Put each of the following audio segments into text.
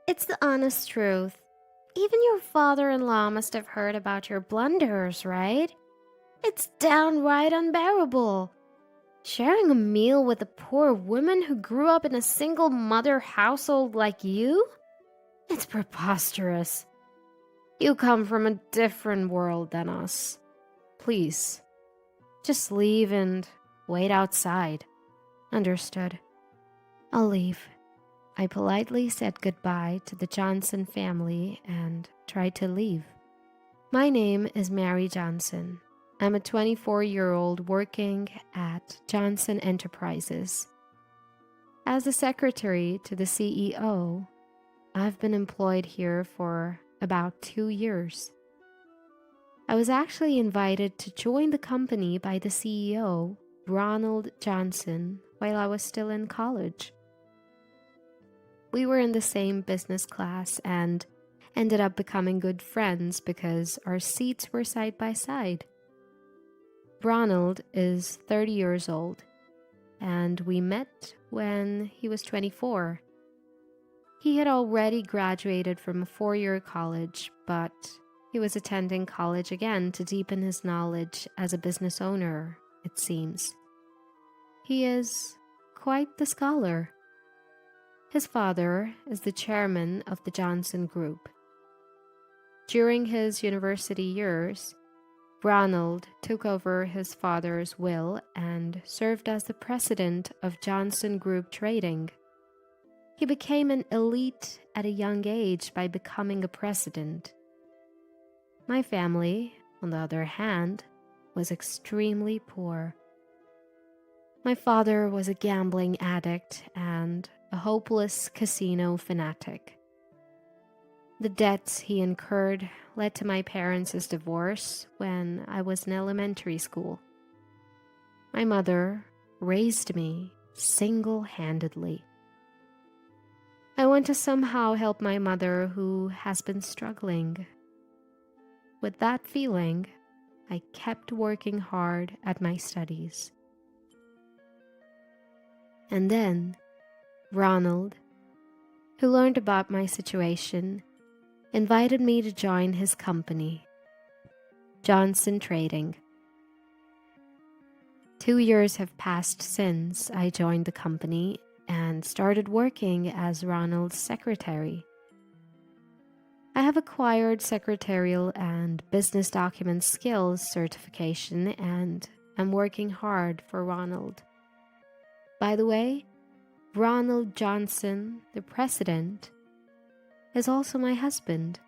It's the honest truth. Even your father-in-law must have heard about your blunders, right? It's downright unbearable. Sharing a meal with a poor woman who grew up in a single mother household like you? It's preposterous. You come from a different world than us. Please, just leave and wait outside. Understood. I'll leave. I politely said goodbye to the Johnson family and tried to leave. My name is Mary Johnson. I'm a 24-year-old working at Johnson Enterprises. As a secretary to the CEO, I've been employed here for about 2 years. I was actually invited to join the company by the CEO, Ronald Johnson, while I was still in college. We were in the same business class and ended up becoming good friends because our seats were side by side. Ronald is 30 years old, and we met when he was 24. He had already graduated from a 4-year college, but he was attending college again to deepen his knowledge as a business owner, it seems. He is quite the scholar. His father is the chairman of the Johnson Group. During his university years, Ronald took over his father's will and served as the president of Johnson Group Trading. He became an elite at a young age by becoming a president. My family, on the other hand, was extremely poor. My father was a gambling addict and a hopeless casino fanatic. The debts he incurred led to my parents' divorce when I was in elementary school. My mother raised me single-handedly. I want to somehow help my mother who has been struggling. With that feeling, I kept working hard at my studies. And then, Ronald, who learned about my situation, invited me to join his company, Johnson Trading. 2 years have passed since I joined the company and started working as Ronald's secretary. I have acquired secretarial and business document skills certification and am working hard for Ronald. By the way, Ronald Johnson, the president, is also my husband.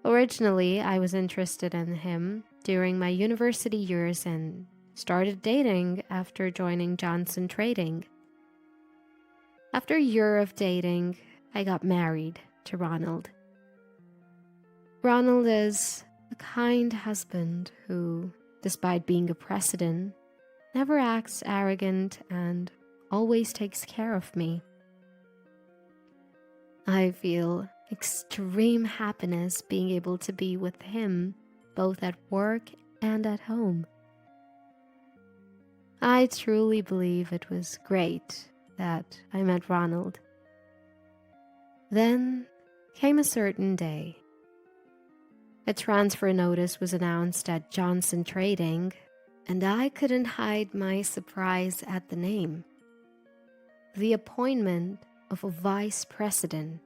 Originally, I was interested in him during my university years and started dating after joining Johnson Trading. After a year of dating, I got married to Ronald. Ronald is a kind husband who, despite being a president, never acts arrogant and always takes care of me. I feel extreme happiness being able to be with him both at work and at home. I truly believe it was great that I met Ronald. Then came a certain day. A transfer notice was announced at Johnson Trading, and I couldn't hide my surprise at the name. The appointment of a vice president,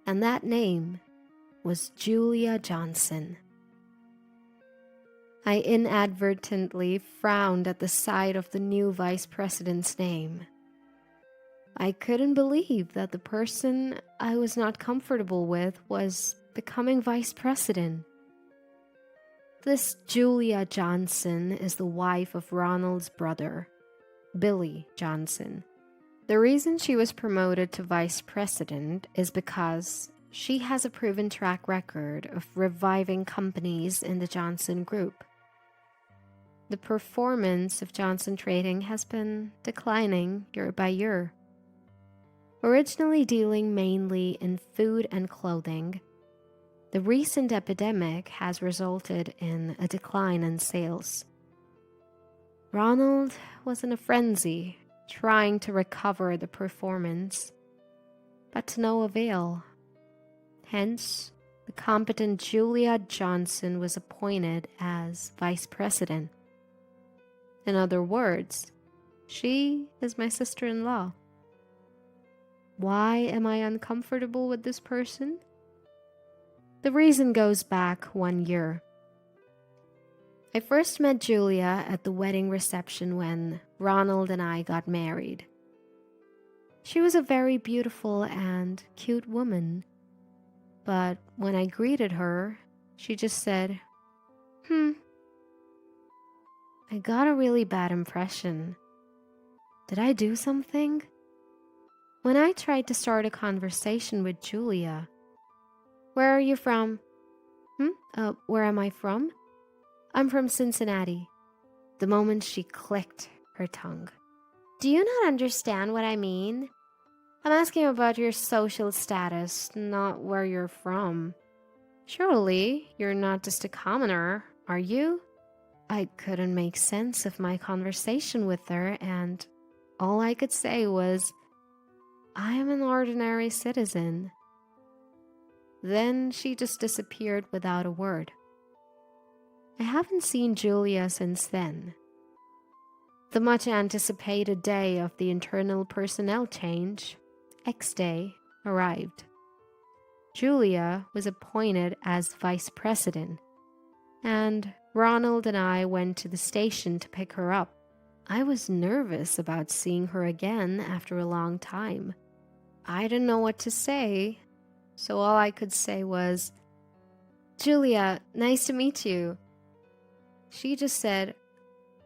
and that name was Julia Johnson. I inadvertently frowned at the sight of the new vice president's name. I couldn't believe that the person I was not comfortable with was becoming vice president. This Julia Johnson is the wife of Ronald's brother, Billy Johnson. The reason she was promoted to vice president is because she has a proven track record of reviving companies in the Johnson Group. The performance of Johnson Trading has been declining year by year. Originally dealing mainly in food and clothing, the recent epidemic has resulted in a decline in sales. Ronald was in a frenzy, trying to recover the performance. but to no avail. Hence, the competent Julia Johnson was appointed as vice president. In other words, she is my sister-in-law. Why am I uncomfortable with this person? The reason goes back 1 year. I first met Julia at the wedding reception when Ronald and I got married. She was a very beautiful and cute woman, but when I greeted her, she just said, I got a really bad impression. Did I do something? When I tried to start a conversation with Julia, where are you from? Where am I from? I'm from Cincinnati. The moment she clicked her tongue. Do you not understand what I mean? I'm asking about your social status, not where you're from. Surely, you're not just a commoner, are you? I couldn't make sense of my conversation with her, and all I could say was, I am an ordinary citizen. Then she just disappeared without a word. I haven't seen Julia since then. The much anticipated day of the internal personnel change, X Day, arrived. Julia was appointed as vice president, and Ronald and I went to the station to pick her up. I was nervous about seeing her again after a long time. I didn't know what to say, so all I could say was, Julia, nice to meet you. She just said,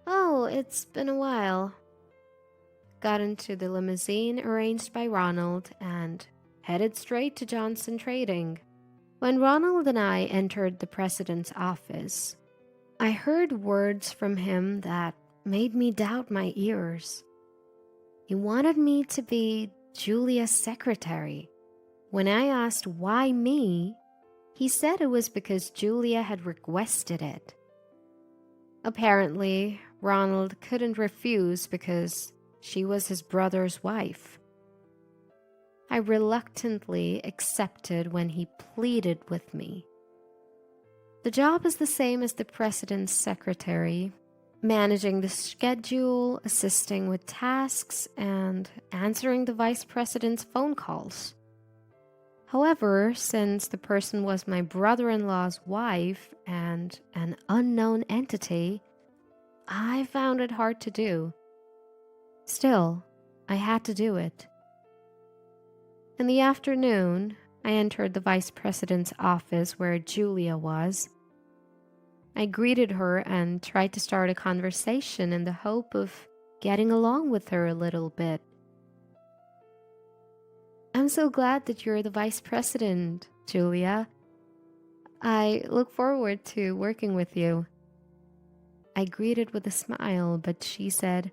oh, it's been a while. Got into the limousine arranged by Ronald and headed straight to Johnson Trading. When Ronald and I entered the president's office, I heard words from him that made me doubt my ears. He wanted me to be Julia's secretary. When I asked why me, he said it was because Julia had requested it. Apparently, Ronald couldn't refuse because she was his brother's wife. I reluctantly accepted when he pleaded with me. The job is the same as the president's secretary, managing the schedule, assisting with tasks, and answering the vice president's phone calls. However, since the person was my brother-in-law's wife and an unknown entity, I found it hard to do. Still, I had to do it. In the afternoon, I entered the vice president's office where Julia was. I greeted her and tried to start a conversation in the hope of getting along with her a little bit. I'm so glad that you're the vice president, Julia. I look forward to working with you. I greeted with a smile, but she said,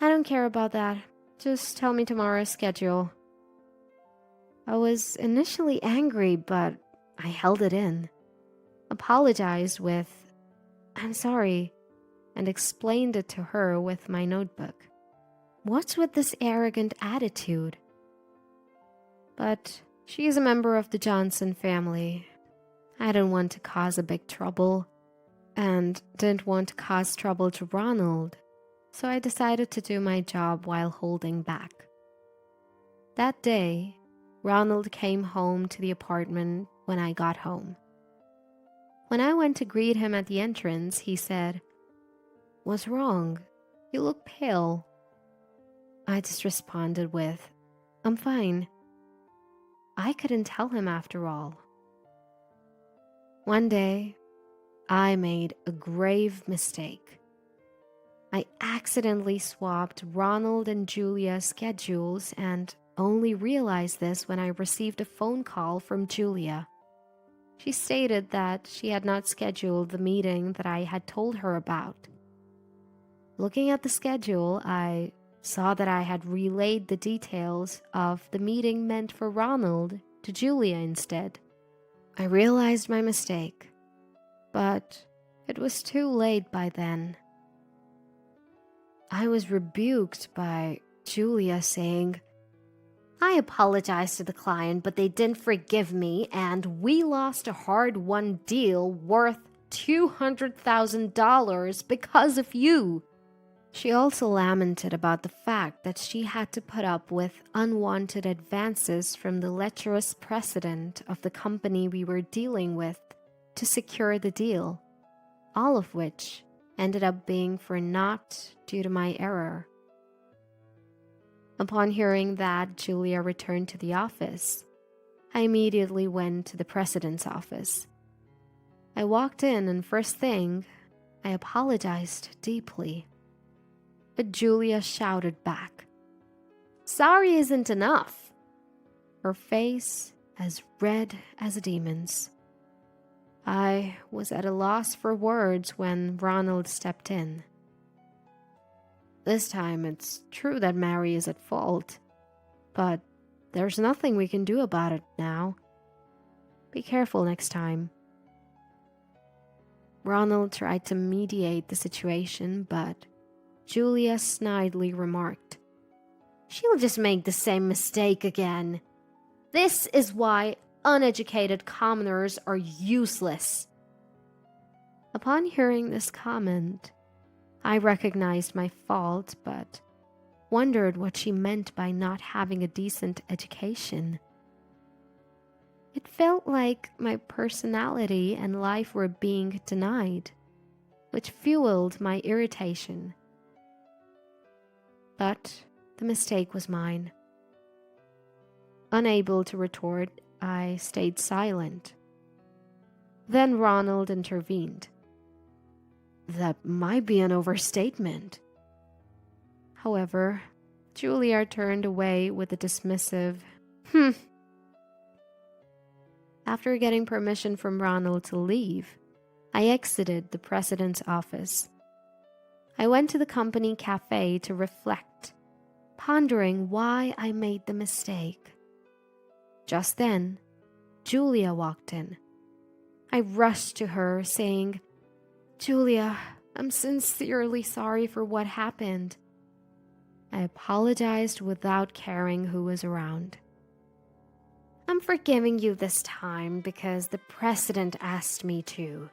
I don't care about that. Just tell me tomorrow's schedule. I was initially angry, but I held it in, apologized with, I'm sorry, and explained it to her with my notebook. What's with this arrogant attitude? But she is a member of the Johnson family. I didn't want to cause a big trouble, and didn't want to cause trouble to Ronald, so I decided to do my job while holding back. That day, Ronald came home to the apartment when I got home. When I went to greet him at the entrance, he said, What's wrong? You look pale. I just responded with, I'm fine. I couldn't tell him after all. One day, I made a grave mistake. I accidentally swapped Ronald and Julia's schedules and only realized this when I received a phone call from Julia. She stated that she had not scheduled the meeting that I had told her about. Looking at the schedule, I saw that I had relayed the details of the meeting meant for Ronald to Julia instead. I realized my mistake, but it was too late by then. I was rebuked by Julia saying, I apologized to the client, but they didn't forgive me, and we lost a hard-won deal worth $200,000 because of you. She also lamented about the fact that she had to put up with unwanted advances from the lecherous president of the company we were dealing with to secure the deal, all of which ended up being for naught due to my error. Upon hearing that Julia returned to the office, I immediately went to the president's office. I walked in, and first thing, I apologized deeply. But Julia shouted back, "Sorry isn't enough," her face as red as a demon's. I was at a loss for words when Ronald stepped in. "This time it's true that Mary is at fault, but there's nothing we can do about it now. Be careful next time." Ronald tried to mediate the situation, but Julia snidely remarked, "She'll just make the same mistake again. This is why uneducated commoners are useless." Upon hearing this comment, I recognized my fault, but wondered what she meant by not having a decent education. It felt like my personality and life were being denied, which fueled my irritation. But the mistake was mine. Unable to retort, I stayed silent. Then Ronald intervened. "That might be an overstatement." However, Julia turned away with a dismissive, After getting permission from Ronald to leave, I exited the president's office. I went to the company cafe to reflect, pondering why I made the mistake. Just then, Julia walked in. I rushed to her, saying, "Julia, I'm sincerely sorry for what happened." I apologized without caring who was around. "I'm forgiving you this time because the president asked me to.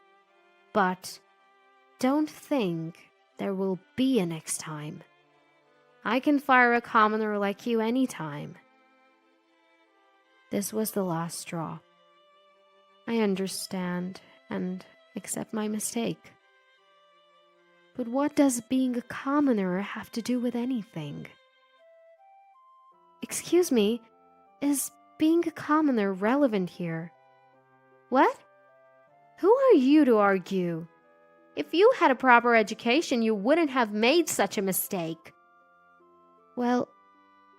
But don't think there will be a next time. I can fire a commoner like you anytime." This was the last straw. I understand and accept my mistake. But what does being a commoner have to do with anything? Excuse me, is being a commoner relevant here? What? Who are you to argue? If you had a proper education, you wouldn't have made such a mistake. Well,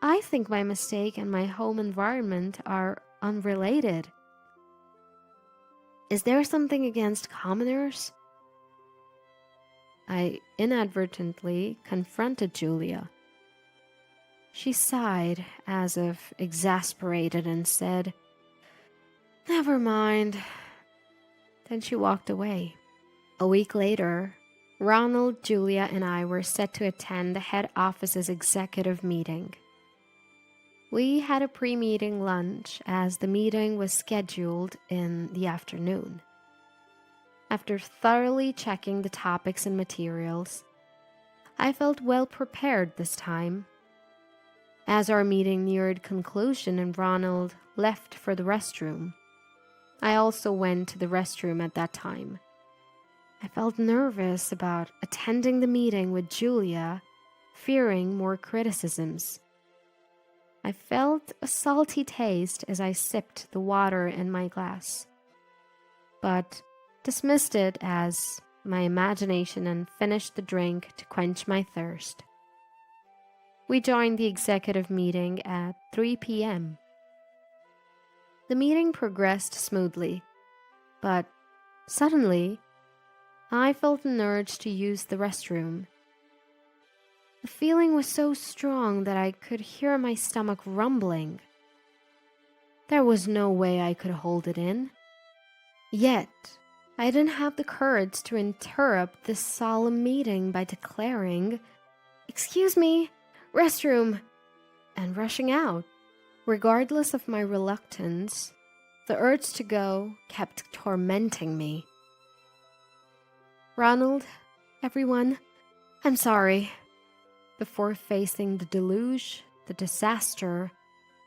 I think my mistake and my home environment are unrelated. Is there something against commoners? I inadvertently confronted Julia. She sighed as if exasperated and said, "Never mind." Then she walked away. A week later, Ronald, Julia, and I were set to attend the head office's executive meeting. We had a pre-meeting lunch as the meeting was scheduled in the afternoon. After thoroughly checking the topics and materials, I felt well prepared this time. As our meeting neared conclusion and Ronald left for the restroom, I also went to the restroom at that time. I felt nervous about attending the meeting with Julia, fearing more criticisms. I felt a salty taste as I sipped the water in my glass, but dismissed it as my imagination and finished the drink to quench my thirst. We joined the executive meeting at 3 p.m. The meeting progressed smoothly, but suddenly, I felt an urge to use the restroom. The feeling was so strong that I could hear my stomach rumbling. There was no way I could hold it in. Yet, I didn't have the courage to interrupt this solemn meeting by declaring, "Excuse me, restroom," and rushing out. Regardless of my reluctance, the urge to go kept tormenting me. "Ronald, everyone, I'm sorry." Before facing the deluge, the disaster,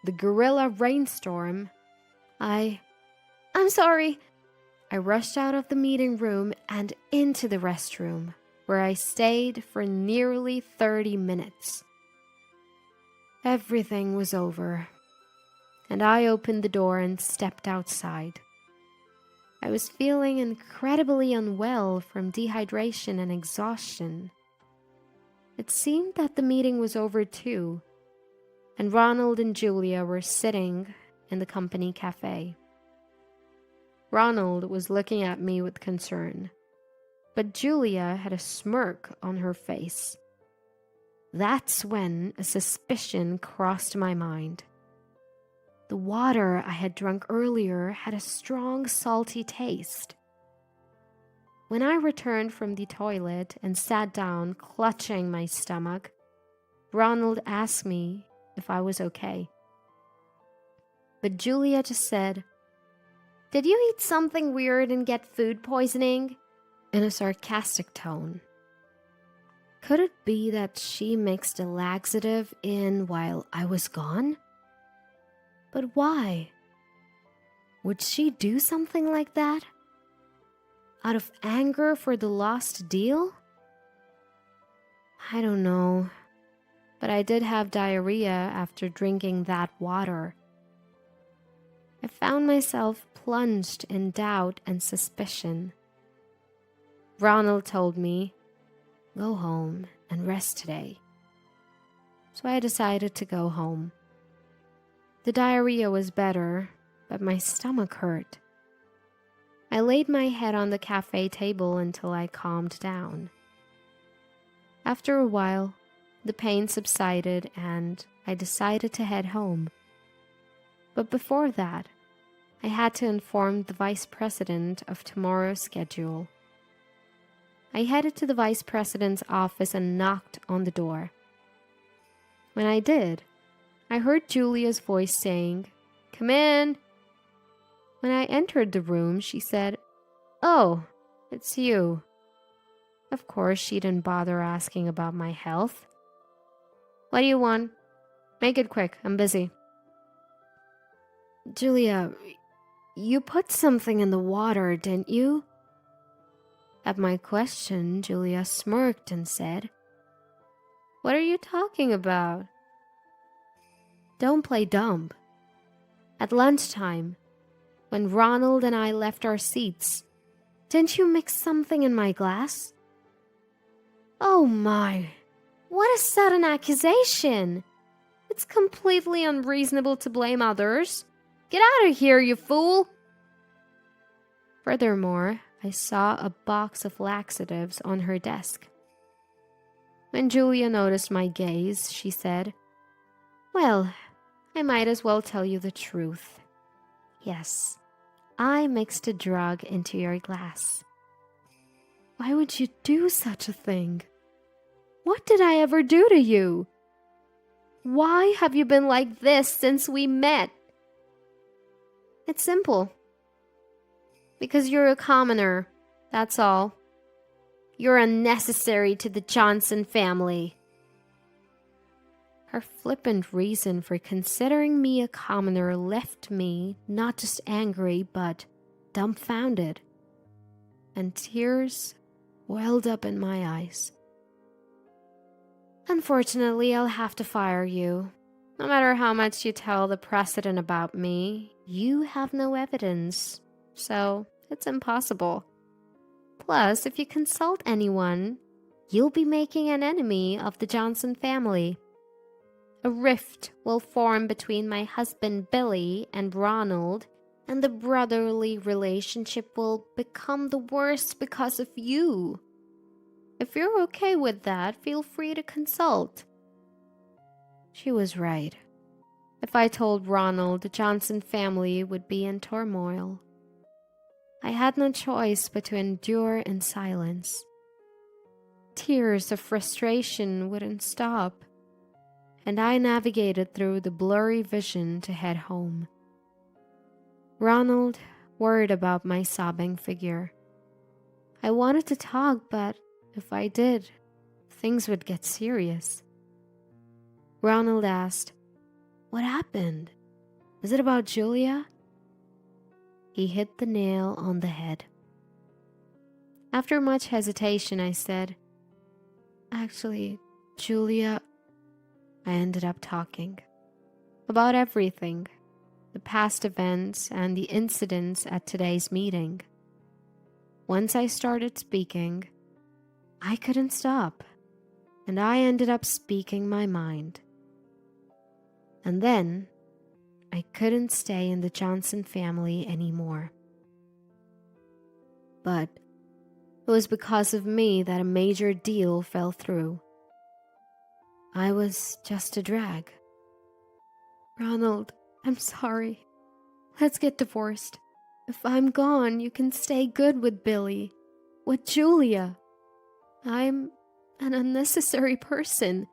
the guerrilla rainstorm, I'm sorry. I rushed out of the meeting room and into the restroom, where I stayed for nearly 30 minutes. Everything was over, and I opened the door and stepped outside. I was feeling incredibly unwell from dehydration and exhaustion. It seemed that the meeting was over too, and Ronald and Julia were sitting in the company cafe. Ronald was looking at me with concern, but Julia had a smirk on her face. That's when a suspicion crossed my mind. The water I had drunk earlier had a strong, salty taste. When I returned from the toilet and sat down, clutching my stomach, Ronald asked me if I was okay. But Julia just said, "Did you eat something weird and get food poisoning?" in a sarcastic tone. Could it be that she mixed a laxative in while I was gone? But why? Would she do something like that? Out of anger for the lost deal? I don't know, but I did have diarrhea after drinking that water. I found myself plunged in doubt and suspicion. Ronald told me, "Go home and rest today." So I decided to go home. The diarrhea was better, but my stomach hurt. I laid my head on the cafe table until I calmed down. After a while, the pain subsided and I decided to head home. But before that, I had to inform the vice president of tomorrow's schedule. I headed to the vice president's office and knocked on the door. When I did, I heard Julia's voice saying, "Come in." When I entered the room, she said, "Oh, it's you." Of course, she didn't bother asking about my health. "What do you want? Make it quick, I'm busy." "Julia, you put something in the water, didn't you?" At my question, Julia smirked and said, "What are you talking about?" Don't play dumb. At lunchtime, when Ronald and I left our seats, didn't you mix something in my glass? Oh my, what a sudden accusation! It's completely unreasonable to blame others. Get out of here, you fool! Furthermore, I saw a box of laxatives on her desk. When Julia noticed my gaze, she said, "Well, I might as well tell you the truth. Yes, I mixed a drug into your glass." Why would you do such a thing? What did I ever do to you? Why have you been like this since we met? It's simple. Because you're a commoner, that's all. You're unnecessary to the Johnson family. Her flippant reason for considering me a commoner left me not just angry, but dumbfounded. And tears welled up in my eyes. "Unfortunately, I'll have to fire you. No matter how much you tell the president about me, you have no evidence, so it's impossible. Plus, if you consult anyone, you'll be making an enemy of the Johnson family. A rift will form between my husband Billy and Ronald, and the brotherly relationship will become the worst because of you. If you're okay with that, feel free to consult." She was right. If I told Ronald, the Johnson family would be in turmoil. I had no choice but to endure in silence. Tears of frustration wouldn't stop. and I navigated through the blurry vision to head home. Ronald worried about my sobbing figure. I wanted to talk, but if I did, things would get serious. Ronald asked, "What happened? Is it about Julia?" He hit the nail on the head. After much hesitation, I said, "Actually, Julia..." I ended up talking about everything, the past events and the incidents at today's meeting. Once I started speaking, I couldn't stop, and I ended up speaking my mind. And then I couldn't stay in the Johnson family anymore. But it was because of me that a major deal fell through. I was just a drag. "Ronald, I'm sorry. Let's get divorced. If I'm gone, you can stay good with Billy, with Julia. I'm an unnecessary person."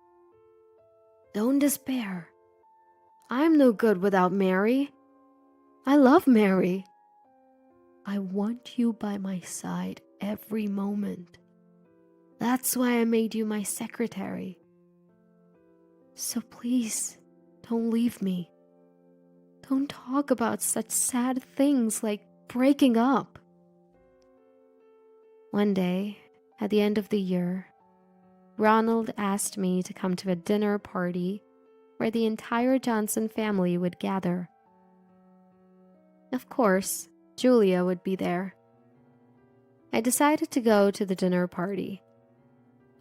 "Don't despair. I'm no good without Mary. I love Mary. I want you by my side every moment. That's why I made you my secretary. So please, don't leave me. Don't talk about such sad things like breaking up." One day, at the end of the year, Ronald asked me to come to a dinner party where the entire Johnson family would gather. Of course, Julia would be there. I decided to go to the dinner party.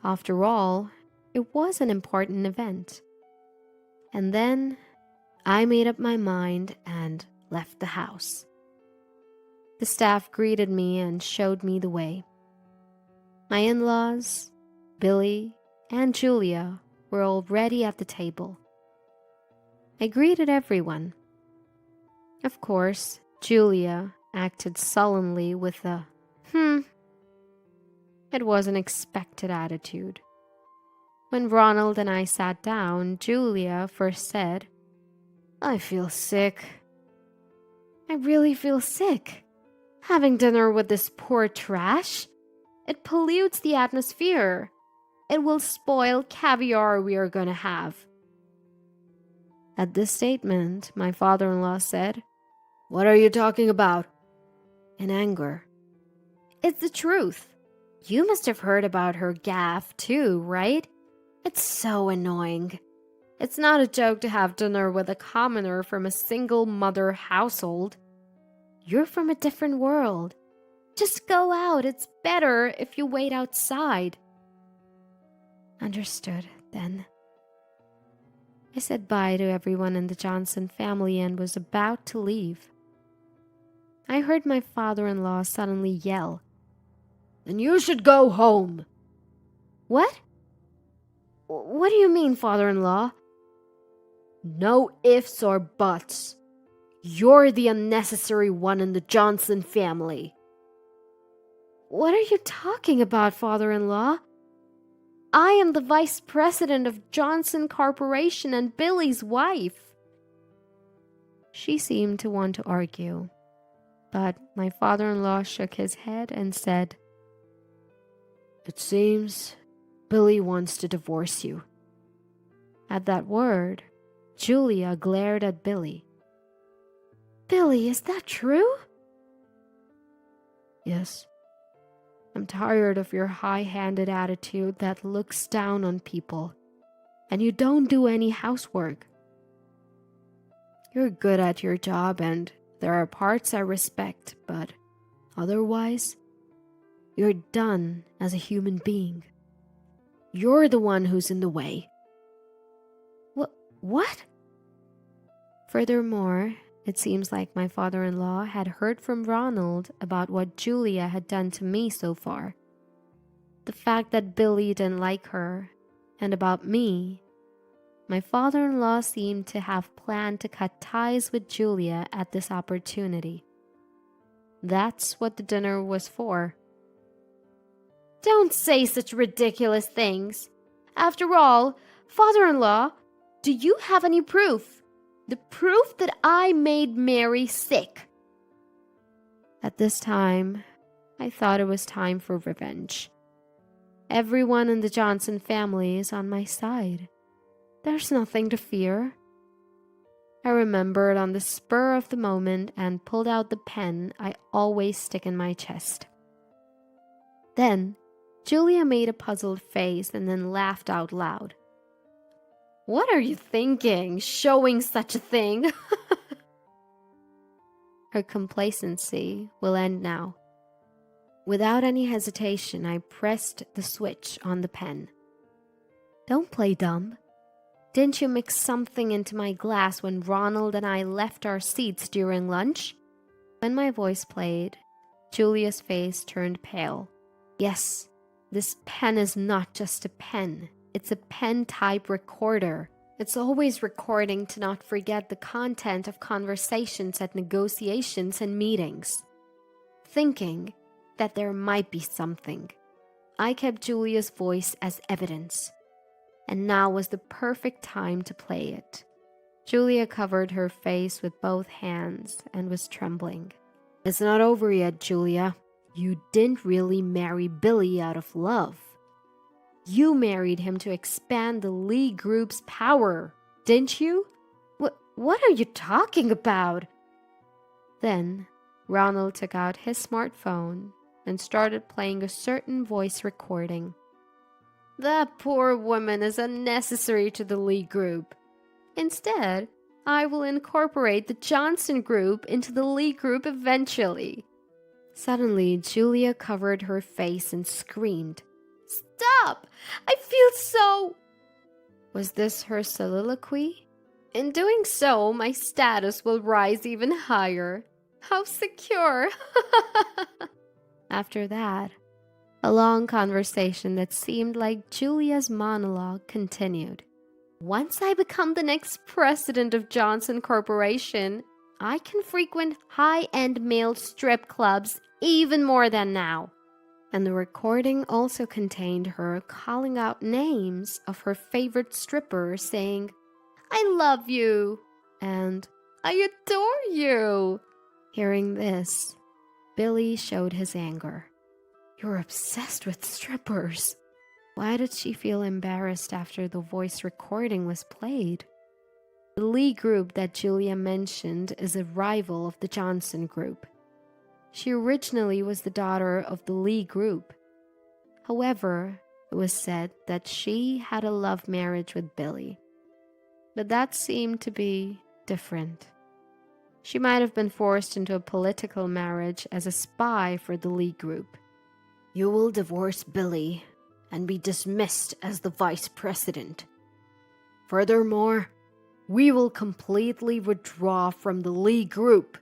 After all, it was an important event. And then I made up my mind and left the house. The staff greeted me and showed me the way. My in-laws, Billy, and Julia were already at the table. I greeted everyone. Of course, Julia acted sullenly with a It was an expected attitude. When Ronald and I sat down, Julia first said, "I feel sick." "I really feel sick. Having dinner with this poor trash? It pollutes the atmosphere. It will spoil caviar we are going to have." At this statement, my father-in-law said, "What are you talking about?" in anger. "It's the truth. You must have heard about her gaffe too, right? It's so annoying. It's not a joke to have dinner with a commoner from a single-mother household. You're from a different world. Just go out. It's better if you wait outside." Understood, then. I said bye to everyone in the Johnson family and was about to leave. I heard my father-in-law suddenly yell, "Then you should go home." "What? What do you mean, father-in-law?" "No ifs or buts. You're the unnecessary one in the Johnson family." "What are you talking about, father-in-law? I am the vice president of Johnson Corporation and Billy's wife." She seemed to want to argue, but my father-in-law shook his head and said, "It seems Billy wants to divorce you." At that word, Julia glared at Billy. "Billy, is that true?" "Yes. I'm tired of your high-handed attitude that looks down on people, and you don't do any housework. You're good at your job, and there are parts I respect, but otherwise, you're done as a human being. You're the one who's in the way." What? Furthermore, it seems like my father-in-law had heard from Ronald about what Julia had done to me so far. The fact that Billy didn't like her, and about me. My father-in-law seemed to have planned to cut ties with Julia at this opportunity. That's what the dinner was for. "Don't say such ridiculous things. After all, father-in-law, Do you have any proof? The proof that I made Mary sick." At this time, I thought it was time for revenge. Everyone in the Johnson family is on my side. There's nothing to fear. I remembered on the spur of the moment and pulled out the pen I always stick in my chest. Then, Julia made a puzzled face and then laughed out loud. "What are you thinking, showing such a thing?" Her complacency will end now. Without any hesitation, I pressed the switch on the pen. "Don't play dumb. Didn't you mix something into my glass when Ronald and I left our seats during lunch?" When my voice played, Julia's face turned pale. "Yes, this pen is not just a pen. It's a pen-type recorder. It's always recording to not forget the content of conversations at negotiations and meetings." Thinking that there might be something, I kept Julia's voice as evidence, and now was the perfect time to play it. Julia covered her face with both hands and was trembling. "It's not over yet, Julia. You didn't really marry Billy out of love. You married him to expand the Lee Group's power, didn't you?" What are you talking about?" Then Ronald took out his smartphone and started playing a certain voice recording. "That poor woman is unnecessary to the Lee Group. Instead, I will incorporate the Johnson Group into the Lee Group eventually." Suddenly, Julia covered her face and screamed, "Stop! I feel so..." Was this her soliloquy? "In doing so, my status will rise even higher. How secure!" After that, a long conversation that seemed like Julia's monologue continued. "Once I become the next president of Johnson Corporation, I can frequent high-end male strip clubs even more than now." And the recording also contained her calling out names of her favorite strippers, saying, "I love you," and "I adore you." Hearing this, Billy showed his anger. "You're obsessed with strippers." Why did she feel embarrassed after the voice recording was played? The Lee Group that Julia mentioned is a rival of the Johnson Group. She originally was the daughter of the Lee Group. However, it was said that she had a love marriage with Billy. But that seemed to be different. She might have been forced into a political marriage as a spy for the Lee Group. "You will divorce Billy and be dismissed as the vice president. Furthermore, we will completely withdraw from the Lee Group.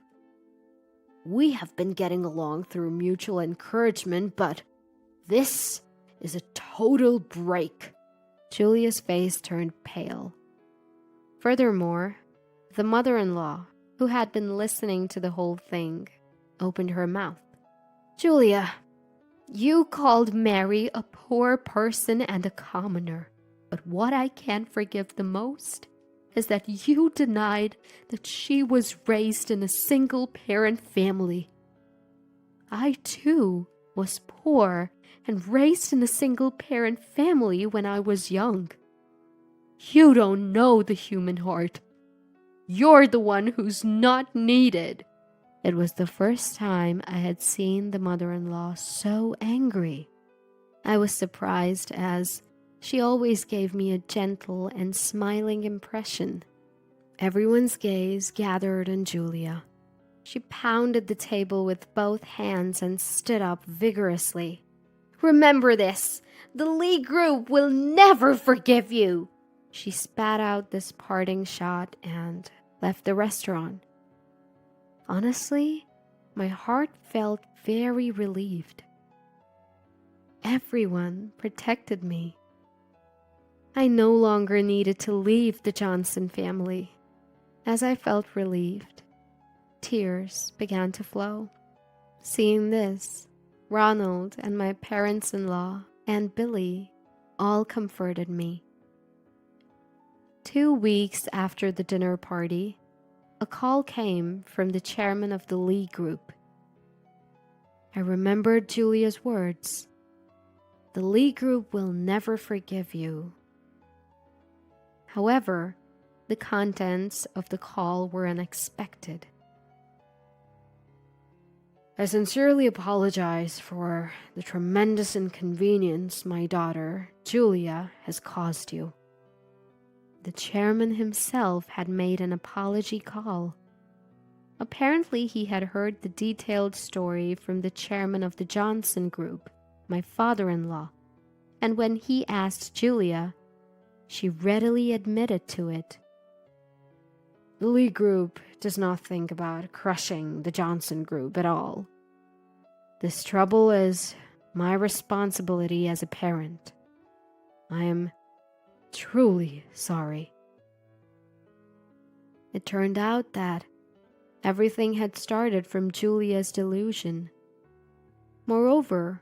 We have been getting along through mutual encouragement, but this is a total break." Julia's face turned pale. Furthermore, the mother-in-law, who had been listening to the whole thing, opened her mouth. "Julia, you called Mary a poor person and a commoner, but what I can't forgive the most is that you denied that she was raised in a single-parent family. I, too, was poor and raised in a single-parent family when I was young. You don't know the human heart. You're the one who's not needed." It was the first time I had seen the mother-in-law so angry. I was surprised, as she always gave me a gentle and smiling impression. Everyone's gaze gathered on Julia. She pounded the table with both hands and stood up vigorously. "Remember this! The Lee Group will never forgive you!" She spat out this parting shot and left the restaurant. Honestly, my heart felt very relieved. Everyone protected me. I no longer needed to leave the Johnson family. As I felt relieved, tears began to flow. Seeing this, Ronald and my parents-in-law and Billy all comforted me. 2 weeks after the dinner party, a call came from the chairman of the Lee group. I remembered Julia's words. The Lee group will never forgive you. However, the contents of the call were unexpected. I sincerely apologize for the tremendous inconvenience my daughter, Julia, has caused you. The chairman himself had made an apology call. Apparently, he had heard the detailed story from the chairman of the Johnson Group, my father-in-law, and when he asked Julia, she readily admitted to it. The Lee Group does not think about crushing the Johnson Group at all. This trouble is my responsibility as a parent. I am truly sorry. It turned out that everything had started from Julia's delusion. Moreover,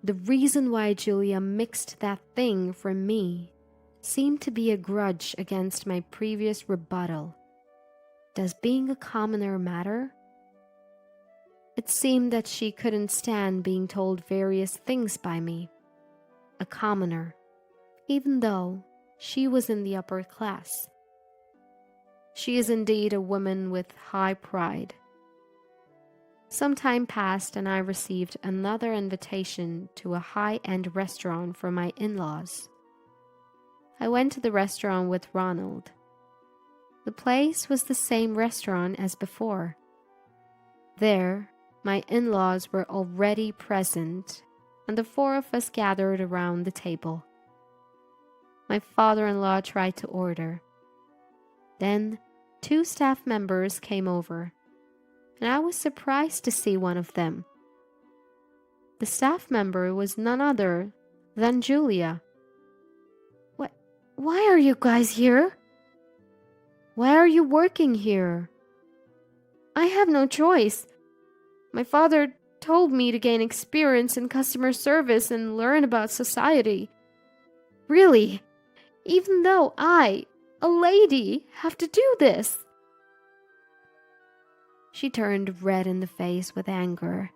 the reason why Julia mixed that thing from me seemed to be a grudge against my previous rebuttal. Does being a commoner matter? It seemed that she couldn't stand being told various things by me, a commoner, even though she was in the upper class. She is indeed a woman with high pride. Some time passed and I received another invitation to a high-end restaurant for my in-laws. I went to the restaurant with Ronald. The place was the same restaurant as before. There, my in-laws were already present, and the four of us gathered around the table. My father-in-law tried to order. Then, 2 staff members came over, and I was surprised to see one of them. The staff member was none other than Julia. Why are you guys here? Why are you working here? I have no choice. My father told me to gain experience in customer service and learn about society. Really, even though I, a lady, have to do this. She turned red in the face with anger,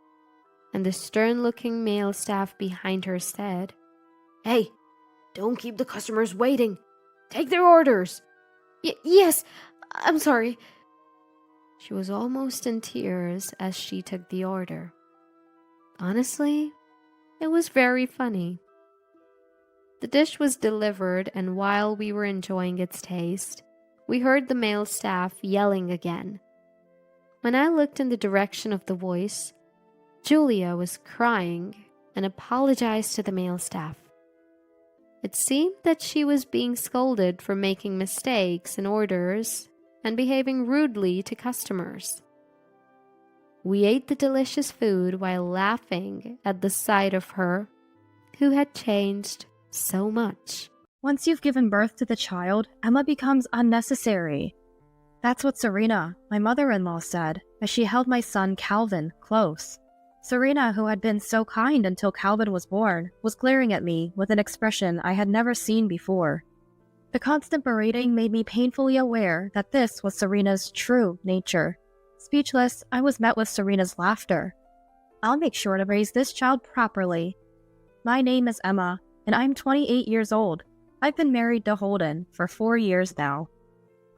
and the stern-looking male staff behind her said, "Hey, don't keep the customers waiting. Take their orders." Yes, I'm sorry." She was almost in tears as she took the order. Honestly, it was very funny. The dish was delivered, and while we were enjoying its taste, we heard the male staff yelling again. When I looked in the direction of the voice, Julia was crying and apologized to the male staff. It seemed that she was being scolded for making mistakes in orders and behaving rudely to customers. We ate the delicious food while laughing at the sight of her, who had changed so much. Once you've given birth to the child, Emma becomes unnecessary. That's what Serena, my mother-in-law, said as she held my son Calvin close. Serena, who had been so kind until Calvin was born, was glaring at me with an expression I had never seen before. The constant berating made me painfully aware that this was Serena's true nature. Speechless, I was met with Serena's laughter. "I'll make sure to raise this child properly. My name is Emma, and I'm 28 years old. I've been married to Holden for 4 years now.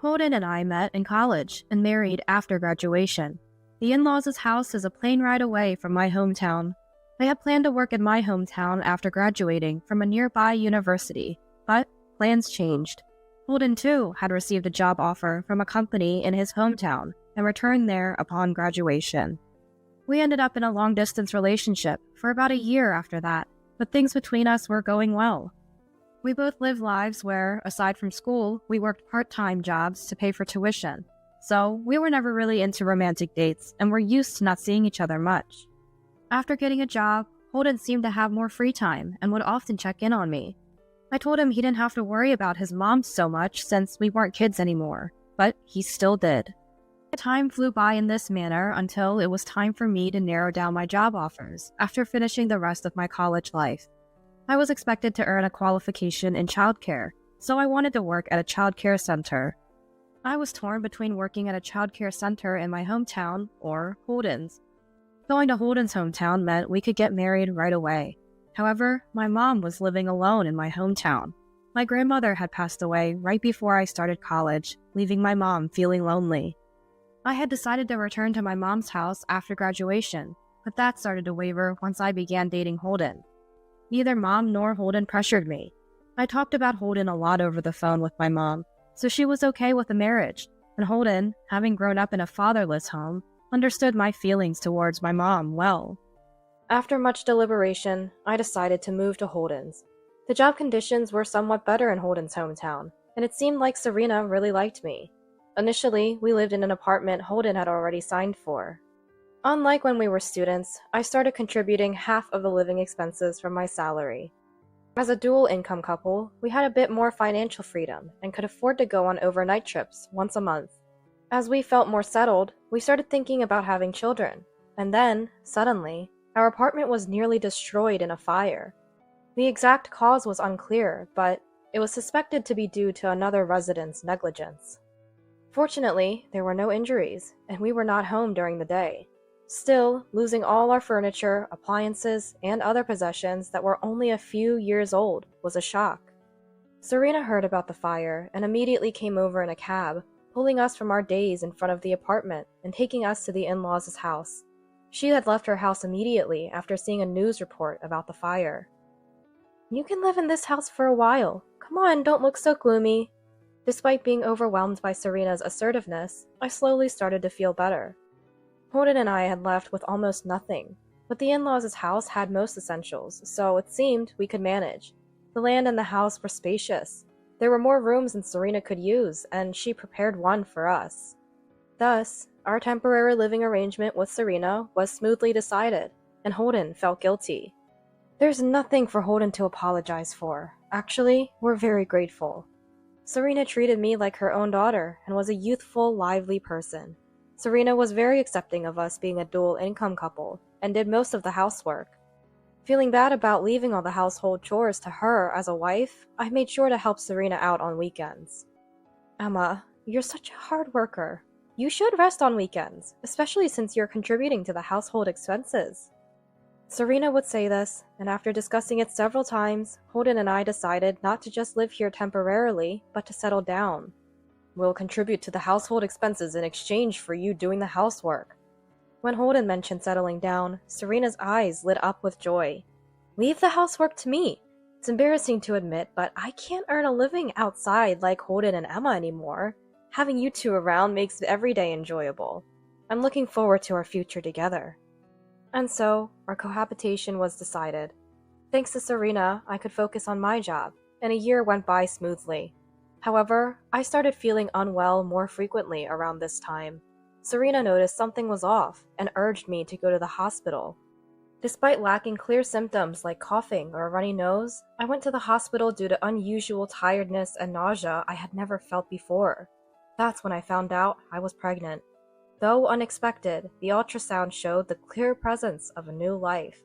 Holden and I met in college and married after graduation. The in-laws' house is a plane ride away from my hometown. I had planned to work in my hometown after graduating from a nearby university, but plans changed. Holden, too, had received a job offer from a company in his hometown and returned there upon graduation. We ended up in a long-distance relationship for about a year after that, but things between us were going well. We both lived lives where, aside from school, we worked part-time jobs to pay for tuition. So we were never really into romantic dates and were used to not seeing each other much. After getting a job, Holden seemed to have more free time and would often check in on me. I told him he didn't have to worry about his mom so much since we weren't kids anymore, but he still did. Time flew by in this manner until it was time for me to narrow down my job offers after finishing the rest of my college life. I was expected to earn a qualification in childcare, so I wanted to work at a childcare center. I was torn between working at a childcare center in my hometown or Holden's. Going to Holden's hometown meant we could get married right away. However, my mom was living alone in my hometown. My grandmother had passed away right before I started college, leaving my mom feeling lonely. I had decided to return to my mom's house after graduation, but that started to waver once I began dating Holden. Neither mom nor Holden pressured me. I talked about Holden a lot over the phone with my mom, so she was okay with the marriage, and Holden, having grown up in a fatherless home, understood my feelings towards my mom well. After much deliberation, I decided to move to Holden's. The job conditions were somewhat better in Holden's hometown, and it seemed like Serena really liked me. Initially, we lived in an apartment Holden had already signed for. Unlike when we were students, I started contributing half of the living expenses from my salary. As a dual income couple, we had a bit more financial freedom and could afford to go on overnight trips once a month. As we felt more settled, we started thinking about having children, and then, suddenly, our apartment was nearly destroyed in a fire. The exact cause was unclear, but it was suspected to be due to another resident's negligence. Fortunately, there were no injuries, and we were not home during the day. Still, losing all our furniture, appliances, and other possessions that were only a few years old was a shock. Serena heard about the fire and immediately came over in a cab, pulling us from our days in front of the apartment and taking us to the in-laws' house. She had left her house immediately after seeing a news report about the fire. "You can live in this house for a while. Come on, don't look so gloomy." Despite being overwhelmed by Serena's assertiveness, I slowly started to feel better. Holden and I had left with almost nothing, but the in-laws' house had most essentials, so it seemed we could manage. The land and the house were spacious. There were more rooms than Serena could use, and she prepared one for us. Thus, our temporary living arrangement with Serena was smoothly decided, and Holden felt guilty. There's nothing for Holden to apologize for. Actually, we're very grateful. Serena treated me like her own daughter and was a youthful, lively person. Serena was very accepting of us being a dual income couple and did most of the housework. Feeling bad about leaving all the household chores to her as a wife, I made sure to help Serena out on weekends. "Emma, you're such a hard worker. You should rest on weekends, especially since you're contributing to the household expenses." Serena would say this, and after discussing it several times, Holden and I decided not to just live here temporarily, but to settle down. "We'll contribute to the household expenses in exchange for you doing the housework." When Holden mentioned settling down, Serena's eyes lit up with joy. "Leave the housework to me. It's embarrassing to admit, but I can't earn a living outside like Holden and Emma anymore. Having you two around makes every day enjoyable. I'm looking forward to our future together." And so, our cohabitation was decided. Thanks to Serena, I could focus on my job, and a year went by smoothly. However, I started feeling unwell more frequently around this time. Serena noticed something was off and urged me to go to the hospital. Despite lacking clear symptoms like coughing or a runny nose, I went to the hospital due to unusual tiredness and nausea I had never felt before. That's when I found out I was pregnant. Though unexpected, the ultrasound showed the clear presence of a new life.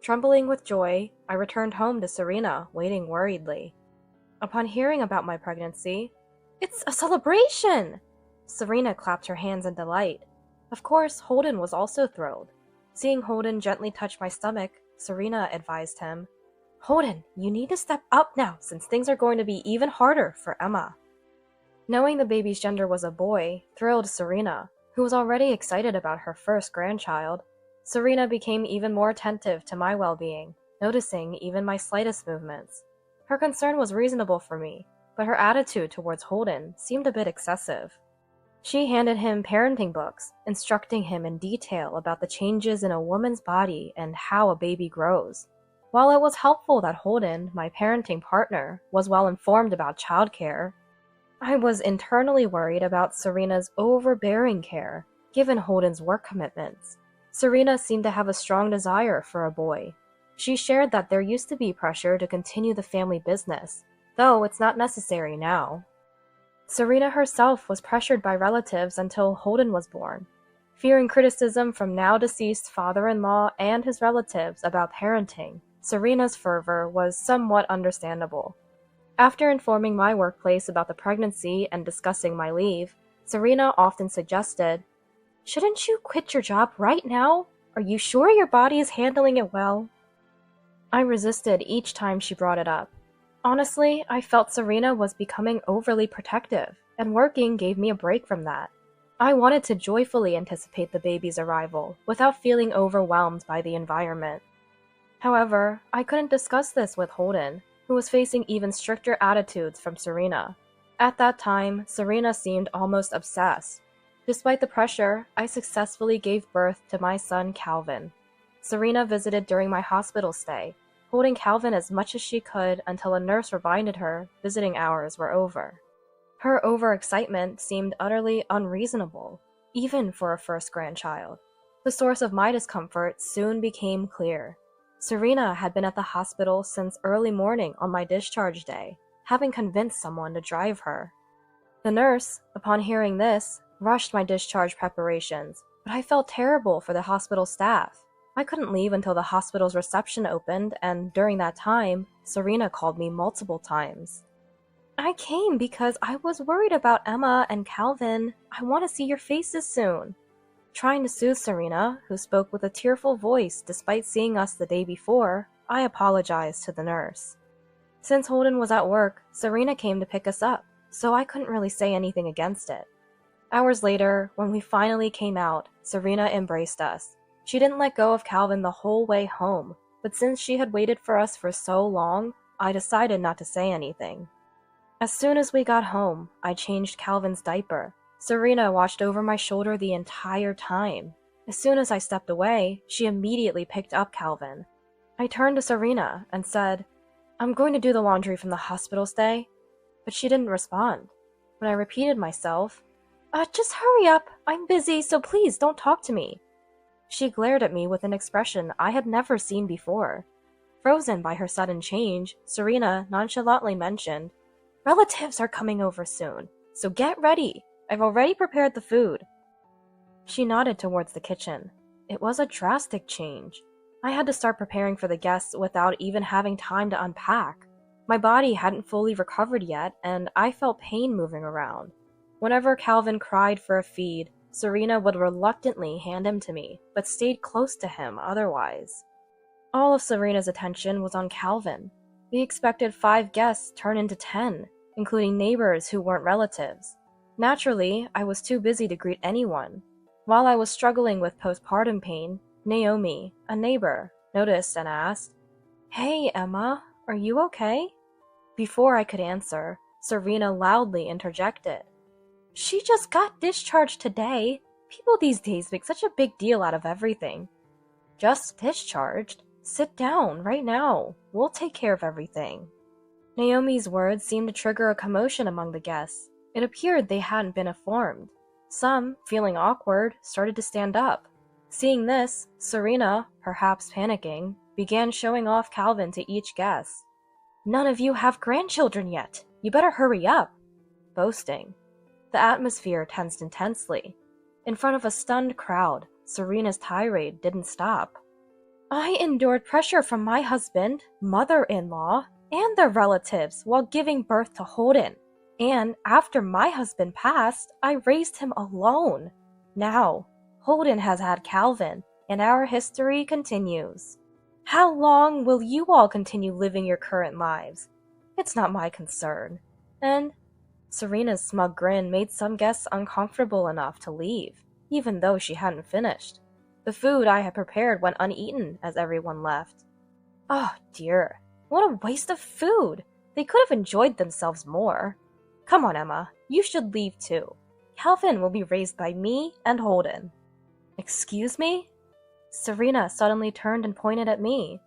Trembling with joy, I returned home to Serena, waiting worriedly. Upon hearing about my pregnancy, "It's a celebration!" Serena clapped her hands in delight. Of course, Holden was also thrilled. Seeing Holden gently touch my stomach, Serena advised him, "Holden, you need to step up now since things are going to be even harder for Emma." Knowing the baby's gender was a boy thrilled Serena, who was already excited about her first grandchild. Serena became even more attentive to my well-being, noticing even my slightest movements. Her concern was reasonable for me, but her attitude towards Holden seemed a bit excessive. She handed him parenting books, instructing him in detail about the changes in a woman's body and how a baby grows. While it was helpful that Holden, my parenting partner, was well informed about childcare, I was internally worried about Serena's overbearing care, given Holden's work commitments. Serena seemed to have a strong desire for a boy. She shared that there used to be pressure to continue the family business, though it's not necessary now. Serena herself was pressured by relatives until Holden was born. Fearing criticism from now-deceased father-in-law and his relatives about parenting, Serena's fervor was somewhat understandable. After informing my workplace about the pregnancy and discussing my leave, Serena often suggested, "Shouldn't you quit your job right now? Are you sure your body is handling it well?" I resisted each time she brought it up. Honestly, I felt Serena was becoming overly protective, and working gave me a break from that. I wanted to joyfully anticipate the baby's arrival without feeling overwhelmed by the environment. However, I couldn't discuss this with Holden, who was facing even stricter attitudes from Serena. At that time, Serena seemed almost obsessed. Despite the pressure, I successfully gave birth to my son Calvin. Serena visited during my hospital stay, holding Calvin as much as she could until a nurse reminded her visiting hours were over. Her overexcitement seemed utterly unreasonable, even for a first grandchild. The source of my discomfort soon became clear. Serena had been at the hospital since early morning on my discharge day, having convinced someone to drive her. The nurse, upon hearing this, rushed my discharge preparations, but I felt terrible for the hospital staff. I couldn't leave until the hospital's reception opened, and during that time, Serena called me multiple times. "I came because I was worried about Emma and Calvin. I want to see your faces soon." Trying to soothe Serena, who spoke with a tearful voice despite seeing us the day before, I apologized to the nurse. Since Holden was at work, Serena came to pick us up, so I couldn't really say anything against it. Hours later, when we finally came out, Serena embraced us. She didn't let go of Calvin the whole way home, but since she had waited for us for so long, I decided not to say anything. As soon as we got home, I changed Calvin's diaper. Serena watched over my shoulder the entire time. As soon as I stepped away, she immediately picked up Calvin. I turned to Serena and said, "I'm going to do the laundry from the hospital stay," but she didn't respond. When I repeated myself, "Just hurry up, I'm busy, so please don't talk to me," she glared at me with an expression I had never seen before. Frozen by her sudden change, Serena nonchalantly mentioned, "Relatives are coming over soon, so get ready. I've already prepared the food." She nodded towards the kitchen. It was a drastic change. I had to start preparing for the guests without even having time to unpack. My body hadn't fully recovered yet, and I felt pain moving around. Whenever Calvin cried for a feed, Serena would reluctantly hand him to me, but stayed close to him otherwise. All of Serena's attention was on Calvin. The expected 5 guests turned into 10, including neighbors who weren't relatives. Naturally, I was too busy to greet anyone. While I was struggling with postpartum pain, Naomi, a neighbor, noticed and asked, "Hey, Emma, are you okay?" Before I could answer, Serena loudly interjected, "She just got discharged today. People these days make such a big deal out of everything." "Just discharged? Sit down right now. We'll take care of everything." Naomi's words seemed to trigger a commotion among the guests. It appeared they hadn't been informed. Some, feeling awkward, started to stand up. Seeing this, Serena, perhaps panicking, began showing off Calvin to each guest. "None of you have grandchildren yet. You better hurry up." Boasting. The atmosphere tensed intensely. In front of a stunned crowd, Serena's tirade didn't stop. "I endured pressure from my husband, mother-in-law, and their relatives while giving birth to Holden. And after my husband passed, I raised him alone. Now, Holden has had Calvin, and our history continues. How long will you all continue living your current lives? It's not my concern." And Serena's smug grin made some guests uncomfortable enough to leave, even though she hadn't finished. The food I had prepared went uneaten as everyone left. Oh dear, what a waste of food! They could have enjoyed themselves more. Come on, Emma, you should leave too. Calvin will be raised by me and Holden. Excuse me? Serena suddenly turned and pointed at me.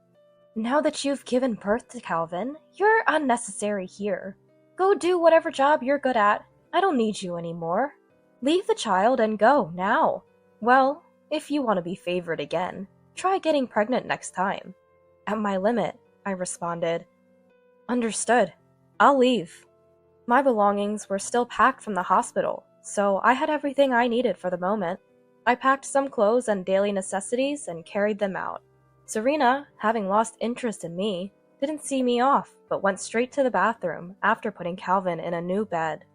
Now that you've given birth to Calvin, you're unnecessary here. Go do whatever job you're good at. I don't need you anymore. Leave the child and go, now. Well, if you want to be favored again, try getting pregnant next time. At my limit, I responded. Understood. I'll leave. My belongings were still packed from the hospital, so I had everything I needed for the moment. I packed some clothes and daily necessities and carried them out. Serena, having lost interest in me, didn't see me off, but went straight to the bathroom after putting Calvin in a new bed.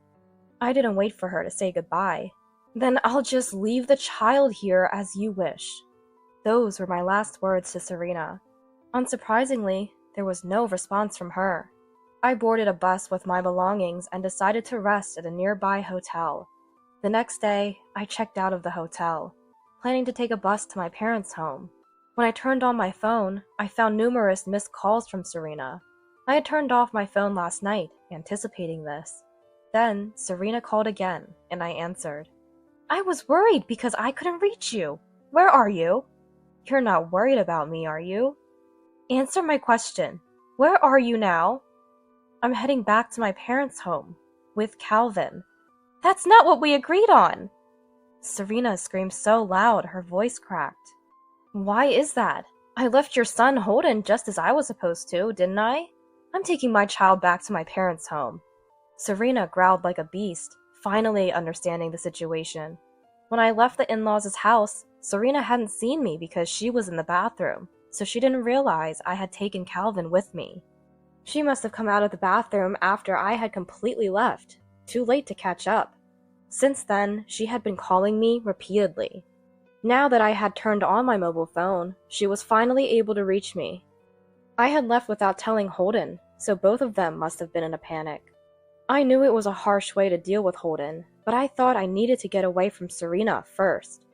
I didn't wait for her to say goodbye. Then I'll just leave the child here as you wish. Those were my last words to Serena. Unsurprisingly, there was no response from her. I boarded a bus with my belongings and decided to rest at a nearby hotel. The next day, I checked out of the hotel, planning to take a bus to my parents' home. When I turned on my phone, I found numerous missed calls from Serena. I had turned off my phone last night, anticipating this. Then, Serena called again, and I answered. I was worried because I couldn't reach you. Where are you? You're not worried about me, are you? Answer my question. Where are you now? I'm heading back to my parents' home, with Calvin. That's not what we agreed on! Serena screamed so loud her voice cracked. Why is that? I left your son Holden just as I was supposed to, didn't I? I'm taking my child back to my parents' home. Serena growled like a beast, finally understanding the situation. When I left the in-laws' house, Serena hadn't seen me because she was in the bathroom, so she didn't realize I had taken Calvin with me. She must have come out of the bathroom after I had completely left, too late to catch up. Since then, she had been calling me repeatedly. Now that I had turned on my mobile phone, she was finally able to reach me. I had left without telling Holden, so both of them must have been in a panic. I knew it was a harsh way to deal with Holden, but I thought I needed to get away from Serena first.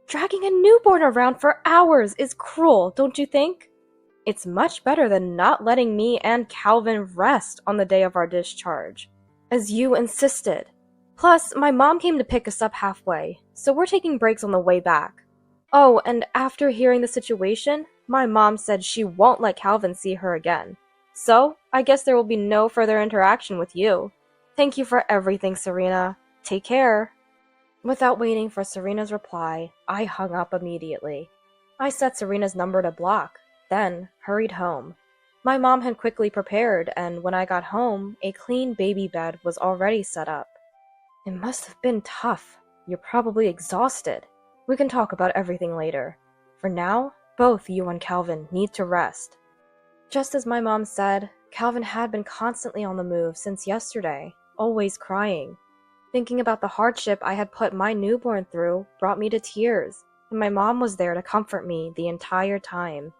Dragging a newborn around for hours is cruel, don't you think? It's much better than not letting me and Calvin rest on the day of our discharge, as you insisted. Plus, my mom came to pick us up halfway, so we're taking breaks on the way back. Oh, and after hearing the situation, my mom said she won't let Calvin see her again. So, I guess there will be no further interaction with you. Thank you for everything, Serena. Take care. Without waiting for Serena's reply, I hung up immediately. I set Serena's number to block, then hurried home. My mom had quickly prepared, and when I got home, a clean baby bed was already set up. It must have been tough. You're probably exhausted. We can talk about everything later. For now, both you and Calvin need to rest. Just as my mom said, Calvin had been constantly on the move since yesterday, always crying. Thinking about the hardship I had put my newborn through brought me to tears, and my mom was there to comfort me the entire time.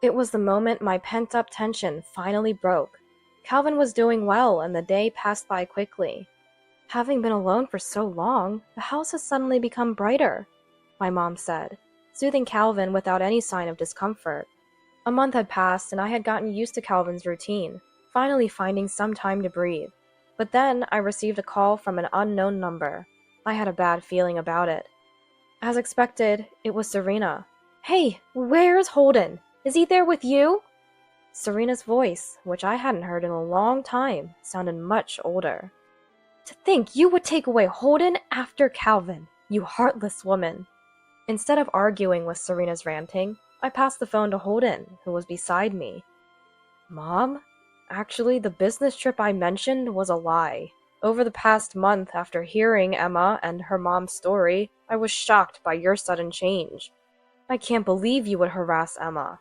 It was the moment my pent-up tension finally broke. Calvin was doing well, and the day passed by quickly. Having been alone for so long, the house has suddenly become brighter, my mom said, soothing Calvin without any sign of discomfort. A month had passed, and I had gotten used to Calvin's routine, finally finding some time to breathe. But then I received a call from an unknown number. I had a bad feeling about it. As expected, it was Serena. Hey, where's Holden? Is he there with you? Serena's voice, which I hadn't heard in a long time, sounded much older. To think you would take away Holden after Calvin, you heartless woman. Instead of arguing with Serena's ranting, I passed the phone to Holden, who was beside me. Mom? Actually, the business trip I mentioned was a lie. Over the past month, after hearing Emma and her mom's story, I was shocked by your sudden change. I can't believe you would harass Emma.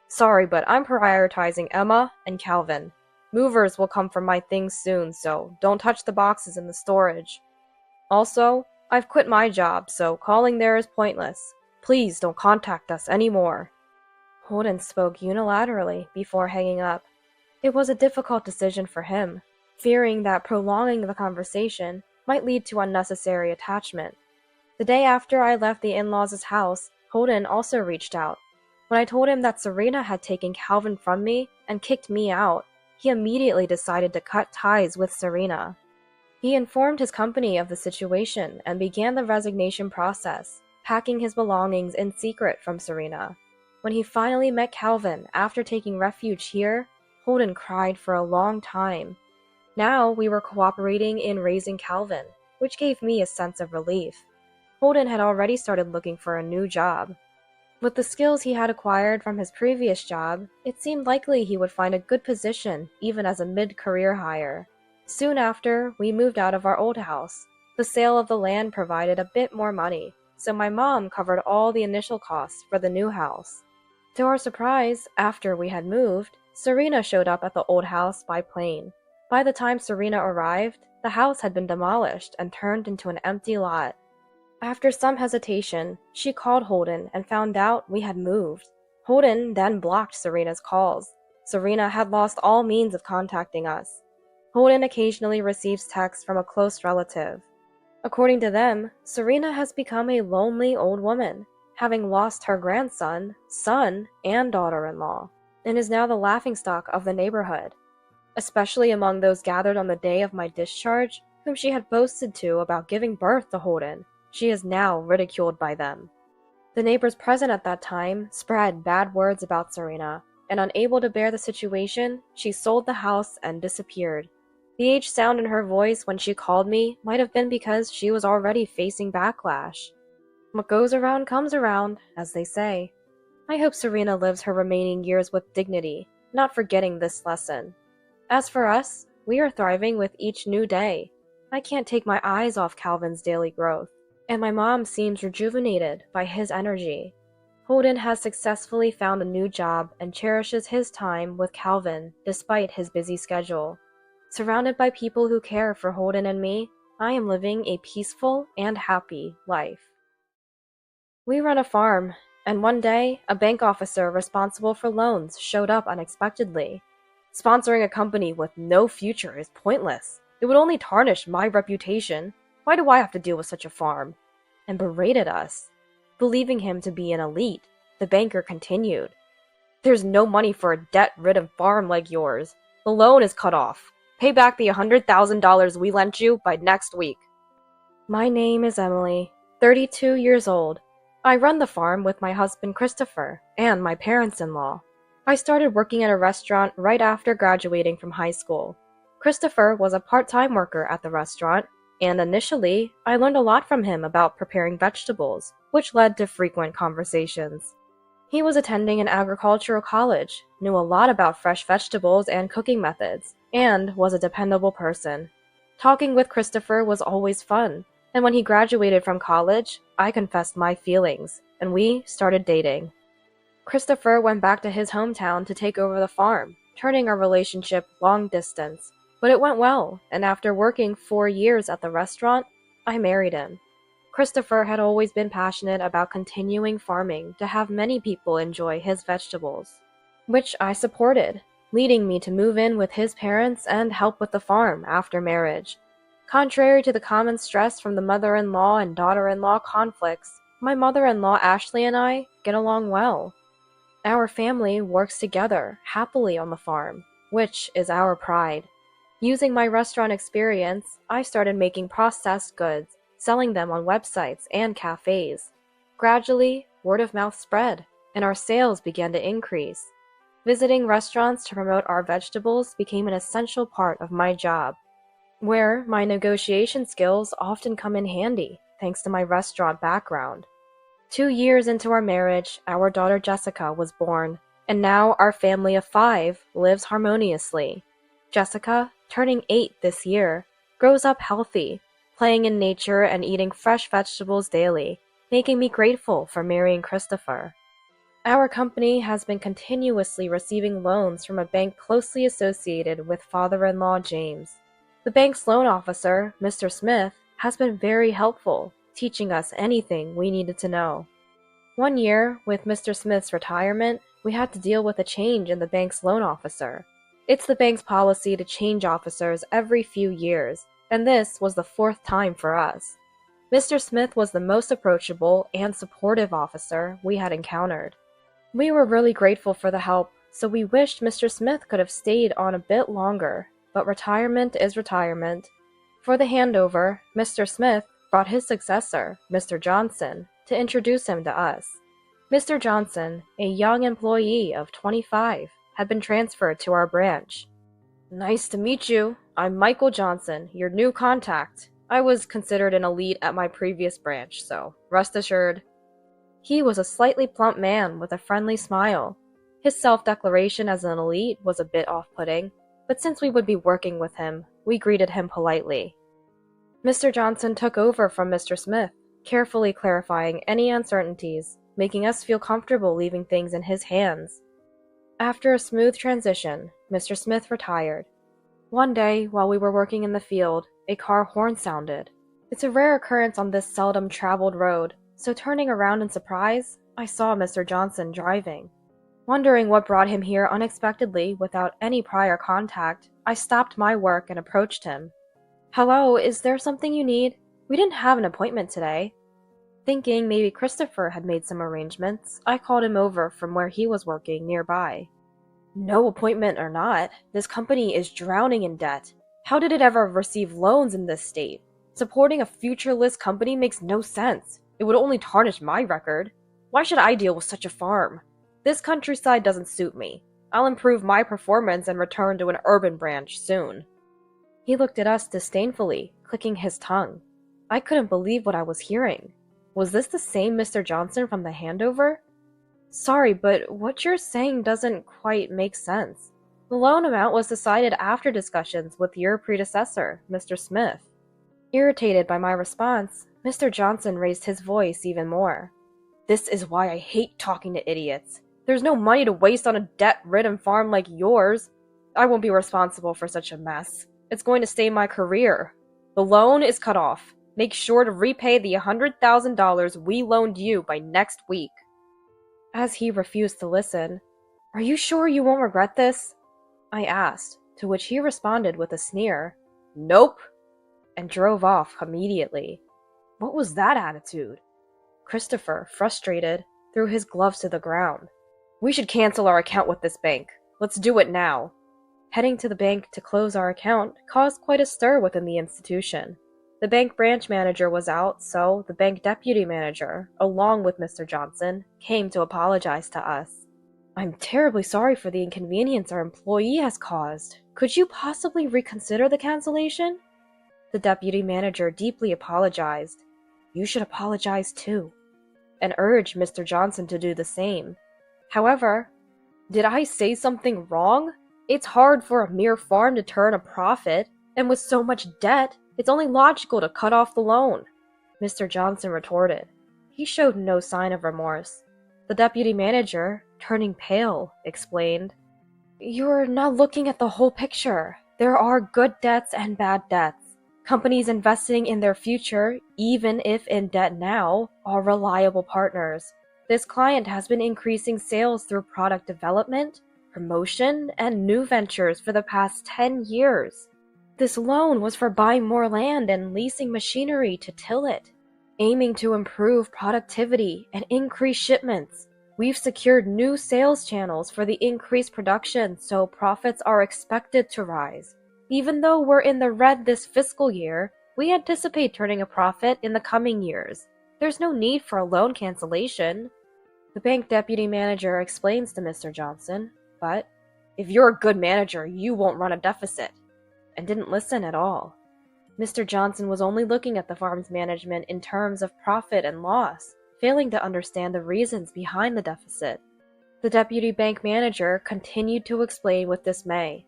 Sorry, but I'm prioritizing Emma and Calvin. Movers will come for my things soon, so don't touch the boxes in the storage. Also, I've quit my job, so calling there is pointless. Please don't contact us anymore. Holden spoke unilaterally before hanging up. It was a difficult decision for him, fearing that prolonging the conversation might lead to unnecessary attachment. The day after I left the in-laws' house, Holden also reached out. When I told him that Serena had taken Calvin from me and kicked me out, he immediately decided to cut ties with Serena. He informed his company of the situation and began the resignation process, packing his belongings in secret from Serena. When he finally met Calvin after taking refuge here, Holden cried for a long time. Now we were cooperating in raising Calvin, which gave me a sense of relief. Holden had already started looking for a new job. With the skills he had acquired from his previous job, it seemed likely he would find a good position even as a mid-career hire. Soon after, we moved out of our old house. The sale of the land provided a bit more money, so my mom covered all the initial costs for the new house. To our surprise, after we had moved, Serena showed up at the old house by plane. By the time Serena arrived, the house had been demolished and turned into an empty lot. After some hesitation, she called Holden and found out we had moved. Holden then blocked Serena's calls. Serena had lost all means of contacting us. Holden occasionally receives texts from a close relative. According to them, Serena has become a lonely old woman, having lost her grandson, son, and daughter-in-law, and is now the laughingstock of the neighborhood, especially among those gathered on the day of my discharge, whom she had boasted to about giving birth to Holden. She is now ridiculed by them. The neighbors present at that time spread bad words about Serena, and unable to bear the situation, she sold the house and disappeared. The aged sound in her voice when she called me might have been because she was already facing backlash. What goes around comes around, as they say. I hope Serena lives her remaining years with dignity, not forgetting this lesson. As for us, we are thriving with each new day. I can't take my eyes off Calvin's daily growth, and my mom seems rejuvenated by his energy. Holden has successfully found a new job and cherishes his time with Calvin despite his busy schedule. Surrounded by people who care for Holden and me, I am living a peaceful and happy life. We run a farm, and one day, a bank officer responsible for loans showed up unexpectedly. Sponsoring a company with no future is pointless. It would only tarnish my reputation. Why do I have to deal with such a farm? And berated us. Believing him to be an elite, the banker continued. There's no money for a debt-ridden farm like yours. The loan is cut off. Pay back the $100,000 we lent you by next week. My name is Emily, 32 years old. I run the farm with my husband Christopher and my parents-in-law. I started working at a restaurant right after graduating from high school. Christopher was a part-time worker at the restaurant, and initially, I learned a lot from him about preparing vegetables, which led to frequent conversations. He was attending an agricultural college, knew a lot about fresh vegetables and cooking methods, and was a dependable person. Talking with Christopher was always fun, and when he graduated from college, I confessed my feelings, and we started dating. Christopher went back to his hometown to take over the farm, turning our relationship long distance, but it went well, and after working 4 years at the restaurant, I married him. Christopher had always been passionate about continuing farming to have many people enjoy his vegetables, which I supported, leading me to move in with his parents and help with the farm after marriage. Contrary to the common stress from the mother-in-law and daughter-in-law conflicts, my mother-in-law Ashley and I get along well. Our family works together happily on the farm, which is our pride. Using my restaurant experience, I started making processed goods, selling them on websites and cafes. Gradually, word of mouth spread, and our sales began to increase. Visiting restaurants to promote our vegetables became an essential part of my job, where my negotiation skills often come in handy, thanks to my restaurant background. 2 years into our marriage, our daughter Jessica was born, and now our family of 5 lives harmoniously. Jessica, turning 8 this year, grows up healthy, playing in nature and eating fresh vegetables daily, making me grateful for marrying Christopher. Our company has been continuously receiving loans from a bank closely associated with father-in-law James. The bank's loan officer, Mr. Smith, has been very helpful, teaching us anything we needed to know. One year, with Mr. Smith's retirement, we had to deal with a change in the bank's loan officer. It's the bank's policy to change officers every few years, and this was the 4th time for us. Mr. Smith was the most approachable and supportive officer we had encountered. We were really grateful for the help, so we wished Mr. Smith could have stayed on a bit longer, but retirement is retirement. For the handover, Mr. Smith brought his successor, Mr. Johnson, to introduce him to us. Mr. Johnson, a young employee of 25, had been transferred to our branch. Nice to meet you. I'm Michael Johnson, your new contact. I was considered an elite at my previous branch, so rest assured. He was a slightly plump man with a friendly smile. His self-declaration as an elite was a bit off-putting, but since we would be working with him, we greeted him politely. Mr. Johnson took over from Mr. Smith, carefully clarifying any uncertainties, making us feel comfortable leaving things in his hands. After a smooth transition, Mr. Smith retired. One day, while we were working in the field, a car horn sounded. It's a rare occurrence on this seldom traveled road, so turning around in surprise, I saw Mr. Johnson driving. Wondering what brought him here unexpectedly without any prior contact, I stopped my work and approached him. "Hello, is there something you need? We didn't have an appointment today." Thinking maybe Christopher had made some arrangements, I called him over from where he was working nearby. "No appointment or not, this company is drowning in debt. How did it ever receive loans in this state? Supporting a futureless company makes no sense. It would only tarnish my record. Why should I deal with such a farm? This countryside doesn't suit me. I'll improve my performance and return to an urban branch soon." He looked at us disdainfully, clicking his tongue. I couldn't believe what I was hearing. Was this the same Mr. Johnson from the handover? "Sorry, but what you're saying doesn't quite make sense. The loan amount was decided after discussions with your predecessor, Mr. Smith." Irritated by my response, Mr. Johnson raised his voice even more. "This is why I hate talking to idiots. There's no money to waste on a debt-ridden farm like yours. I won't be responsible for such a mess. It's going to stain my career. The loan is cut off. Make sure to repay the $100,000 we loaned you by next week." As he refused to listen, "Are you sure you won't regret this?" I asked, to which he responded with a sneer, "Nope," and drove off immediately. What was that attitude? Christopher, frustrated, threw his gloves to the ground. "We should cancel our account with this bank. Let's do it now." Heading to the bank to close our account caused quite a stir within the institution. The bank branch manager was out, so the bank deputy manager, along with Mr. Johnson, came to apologize to us. "I'm terribly sorry for the inconvenience our employee has caused. Could you possibly reconsider the cancellation?" The deputy manager deeply apologized. "You should apologize too," and urged Mr. Johnson to do the same. However, did I say something wrong? It's hard for a mere farm to turn a profit, and with so much debt, it's only logical to cut off the loan," Mr. Johnson retorted. He showed no sign of remorse. The deputy manager, turning pale, explained, "You're not looking at the whole picture. There are good debts and bad debts. Companies investing in their future, even if in debt now, are reliable partners. This client has been increasing sales through product development, promotion, and new ventures for the past 10 years. This loan was for buying more land and leasing machinery to till it, aiming to improve productivity and increase shipments. We've secured new sales channels for the increased production, so profits are expected to rise. Even though we're in the red this fiscal year, we anticipate turning a profit in the coming years. There's no need for a loan cancellation." The bank deputy manager explains to Mr. Johnson, but "If you're a good manager, you won't run a deficit," and didn't listen at all. Mr. Johnson was only looking at the farm's management in terms of profit and loss, failing to understand the reasons behind the deficit. The deputy bank manager continued to explain with dismay.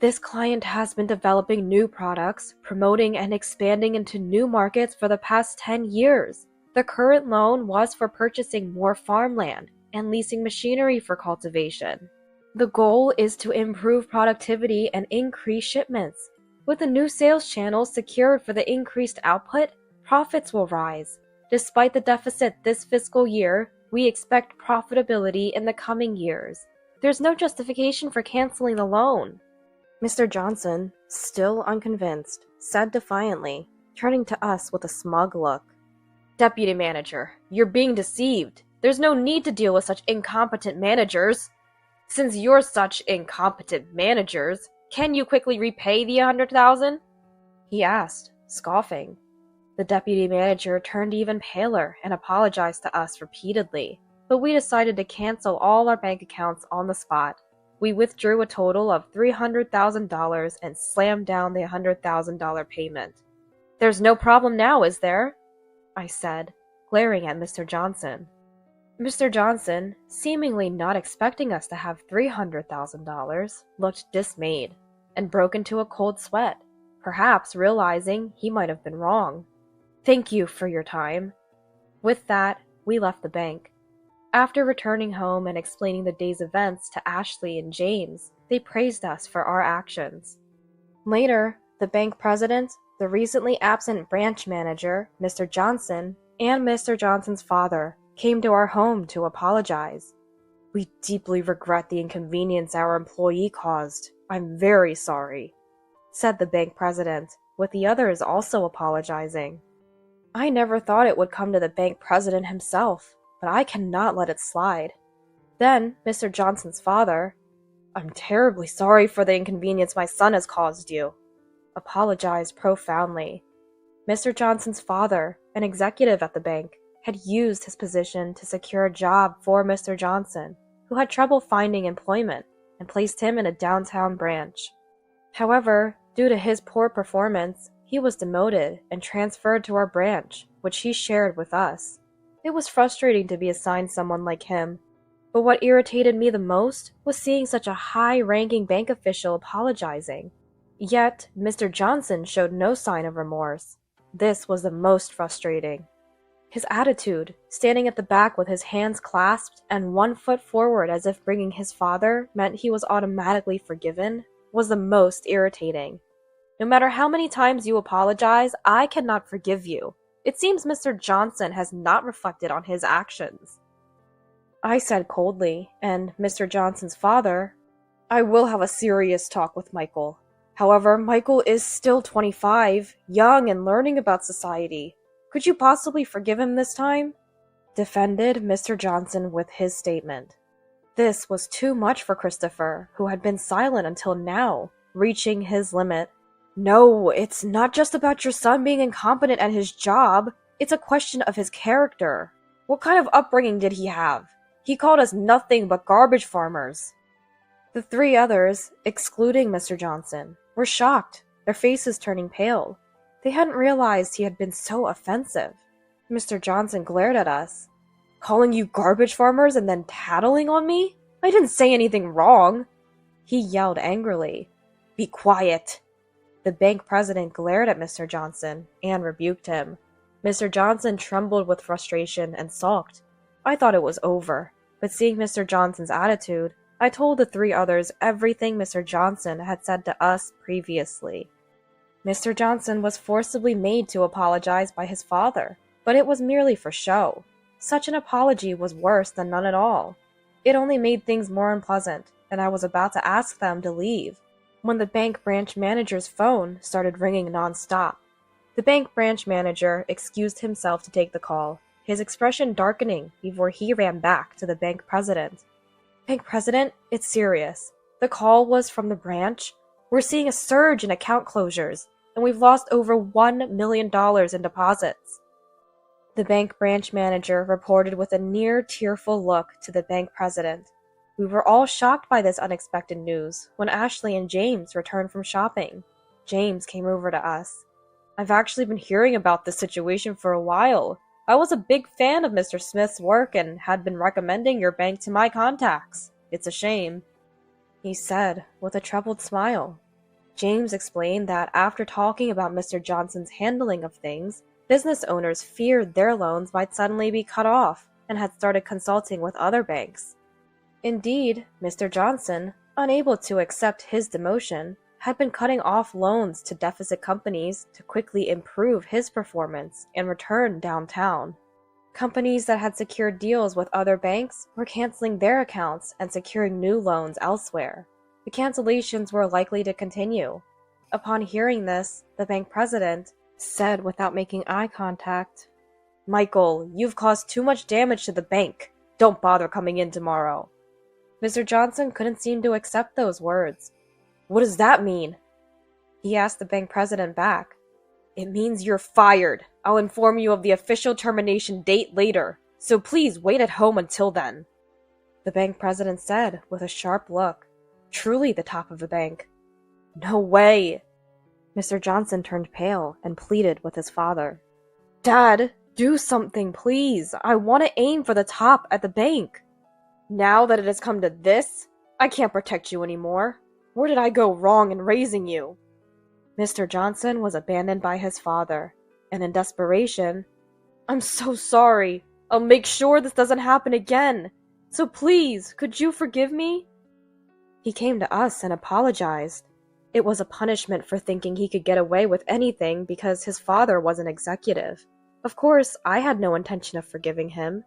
"This client has been developing new products, promoting and expanding into new markets for the past 10 years. The current loan was for purchasing more farmland and leasing machinery for cultivation. The goal is to improve productivity and increase shipments. With the new sales channels secured for the increased output, profits will rise. Despite the deficit this fiscal year, we expect profitability in the coming years. There's no justification for canceling the loan." Mr. Johnson, still unconvinced, said defiantly, turning to us with a smug look, "Deputy manager, you're being deceived. There's no need to deal with such incompetent managers. Since you're such incompetent managers, can you quickly repay the $100,000? He asked, scoffing. The deputy manager turned even paler and apologized to us repeatedly, but we decided to cancel all our bank accounts on the spot. We withdrew a total of $300,000 and slammed down the $100,000 payment. "There's no problem now, is there?" I said, glaring at Mr. Johnson. Mr. Johnson, seemingly not expecting us to have $300,000, looked dismayed and broke into a cold sweat, perhaps realizing he might have been wrong. "Thank you for your time." With that, we left the bank. After returning home and explaining the day's events to Ashley and James, they praised us for our actions. Later, the bank president, the recently absent branch manager, Mr. Johnson, and Mr. Johnson's father came to our home to apologize. "We deeply regret the inconvenience our employee caused. I'm very sorry," said the bank president, with the others also apologizing. I never thought it would come to the bank president himself, but I cannot let it slide. Then, Mr. Johnson's father, "I'm terribly sorry for the inconvenience my son has caused you," apologized profoundly. Mr. Johnson's father, an executive at the bank, had used his position to secure a job for Mr. Johnson, who had trouble finding employment, and placed him in a downtown branch. However, due to his poor performance, he was demoted and transferred to our branch, which he shared with us. It was frustrating to be assigned someone like him, but what irritated me the most was seeing such a high-ranking bank official apologizing. Yet, Mr. Johnson showed no sign of remorse. This was the most frustrating. His attitude, standing at the back with his hands clasped and one foot forward as if bringing his father meant he was automatically forgiven, was the most irritating. "No matter how many times you apologize, I cannot forgive you. It seems Mr. Johnson has not reflected on his actions," I said coldly, and Mr. Johnson's father, "I will have a serious talk with Michael. However, Michael is still 25, young and learning about society. Could you possibly forgive him this time?" defended Mr. Johnson with his statement. This was too much for Christopher, who had been silent until now, reaching his limit. "No, it's not just about your son being incompetent at his job. It's a question of his character. What kind of upbringing did he have? He called us nothing but garbage farmers." The three others, excluding Mr. Johnson, were shocked, their faces turning pale. They hadn't realized he had been so offensive. Mr. Johnson glared at us. "Calling you garbage farmers and then tattling on me? I didn't say anything wrong," he yelled angrily. "Be quiet." The bank president glared at Mr. Johnson and rebuked him. Mr. Johnson trembled with frustration and sulked. I thought it was over, but seeing Mr. Johnson's attitude, I told the three others everything Mr. Johnson had said to us previously. Mr. Johnson was forcibly made to apologize by his father, but it was merely for show. Such an apology was worse than none at all. It only made things more unpleasant, and I was about to ask them to leave when the bank branch manager's phone started ringing nonstop. The bank branch manager excused himself to take the call, his expression darkening before he ran back to the bank president. "Bank president, it's serious. The call was from the branch. We're seeing a surge in account closures, and we've lost over $1 million in deposits." The bank branch manager reported with a near tearful look to the bank president. We were all shocked by this unexpected news when Ashley and James returned from shopping. James came over to us. "I've actually been hearing about this situation for a while. I was a big fan of Mr. Smith's work and had been recommending your bank to my contacts. It's a shame," he said with a troubled smile. James explained that after talking about Mr. Johnson's handling of things, business owners feared their loans might suddenly be cut off and had started consulting with other banks. Indeed, Mr. Johnson, unable to accept his demotion, had been cutting off loans to deficit companies to quickly improve his performance and return downtown. Companies that had secured deals with other banks were canceling their accounts and securing new loans elsewhere. The cancellations were likely to continue. Upon hearing this, the bank president said without making eye contact, "Michael, you've caused too much damage to the bank. Don't bother coming in tomorrow." Mr. Johnson couldn't seem to accept those words. "What does that mean?" he asked the bank president back. "It means you're fired. I'll inform you of the official termination date later, so please wait at home until then," the bank president said with a sharp look. Truly the top of the bank. "No way!" Mr. Johnson turned pale and pleaded with his father. "Dad, do something, please. I want to aim for the top at the bank. Now that it has come to this, I can't protect you anymore. Where did I go wrong in raising you?" Mr. Johnson was abandoned by his father, and in desperation, "I'm so sorry. I'll make sure this doesn't happen again. So please, could you forgive me? He came to us and apologized. It was a punishment for thinking he could get away with anything because his father was an executive. Of course, I had no intention of forgiving him.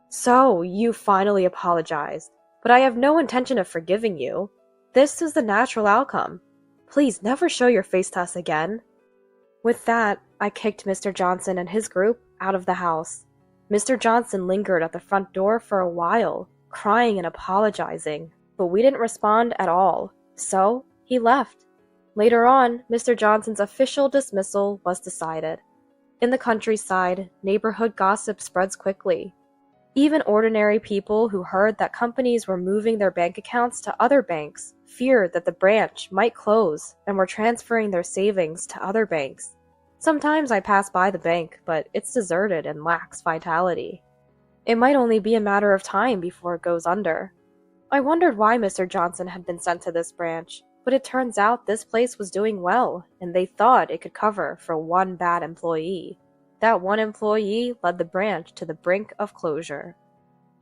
So, you finally apologized, but I have no intention of forgiving you. This is the natural outcome. Please never show your face to us again. With that, I kicked Mr. Johnson and his group out of the house. Mr. Johnson lingered at the front door for a while, crying and apologizing, but we didn't respond at all, so he left. Later on, Mr. Johnson's official dismissal was decided. In the countryside, neighborhood gossip spreads quickly. Even ordinary people who heard that companies were moving their bank accounts to other banks feared that the branch might close and were transferring their savings to other banks. Sometimes I pass by the bank, but it's deserted and lacks vitality. It might only be a matter of time before it goes under. I wondered why Mr. Johnson had been sent to this branch, but it turns out this place was doing well, and they thought it could cover for one bad employee. That one employee led the branch to the brink of closure.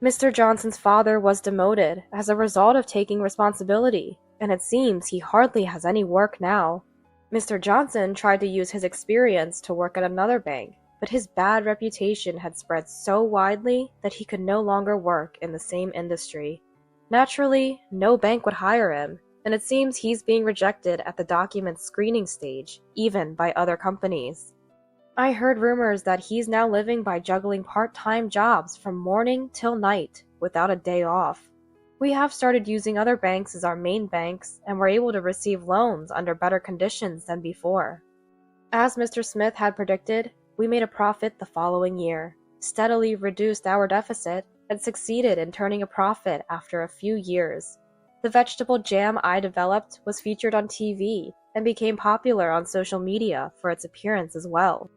Mr. Johnson's father was demoted as a result of taking responsibility, and it seems he hardly has any work now. Mr. Johnson tried to use his experience to work at another bank, but his bad reputation had spread so widely that he could no longer work in the same industry. Naturally, no bank would hire him, and it seems he's being rejected at the document screening stage, even by other companies. I heard rumors that he's now living by juggling part-time jobs from morning till night without a day off. We have started using other banks as our main banks and were able to receive loans under better conditions than before. As Mr. Smith had predicted, we made a profit the following year, steadily reduced our deficit, and succeeded in turning a profit after a few years. The vegetable jam I developed was featured on TV and became popular on social media for its appearance as well.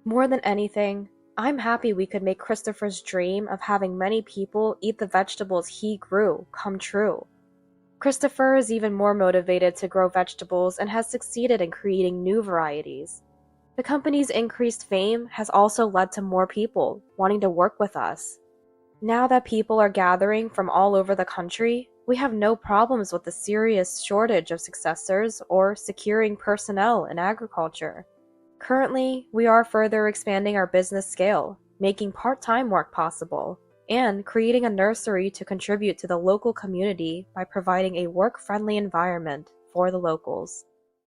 More than anything, I'm happy we could make Christopher's dream of having many people eat the vegetables he grew come true. Christopher is even more motivated to grow vegetables and has succeeded in creating new varieties. The company's increased fame has also led to more people wanting to work with us. Now that people are gathering from all over the country, we have no problems with the serious shortage of successors or securing personnel in agriculture. Currently, we are further expanding our business scale, making part-time work possible, and creating a nursery to contribute to the local community by providing a work-friendly environment for the locals.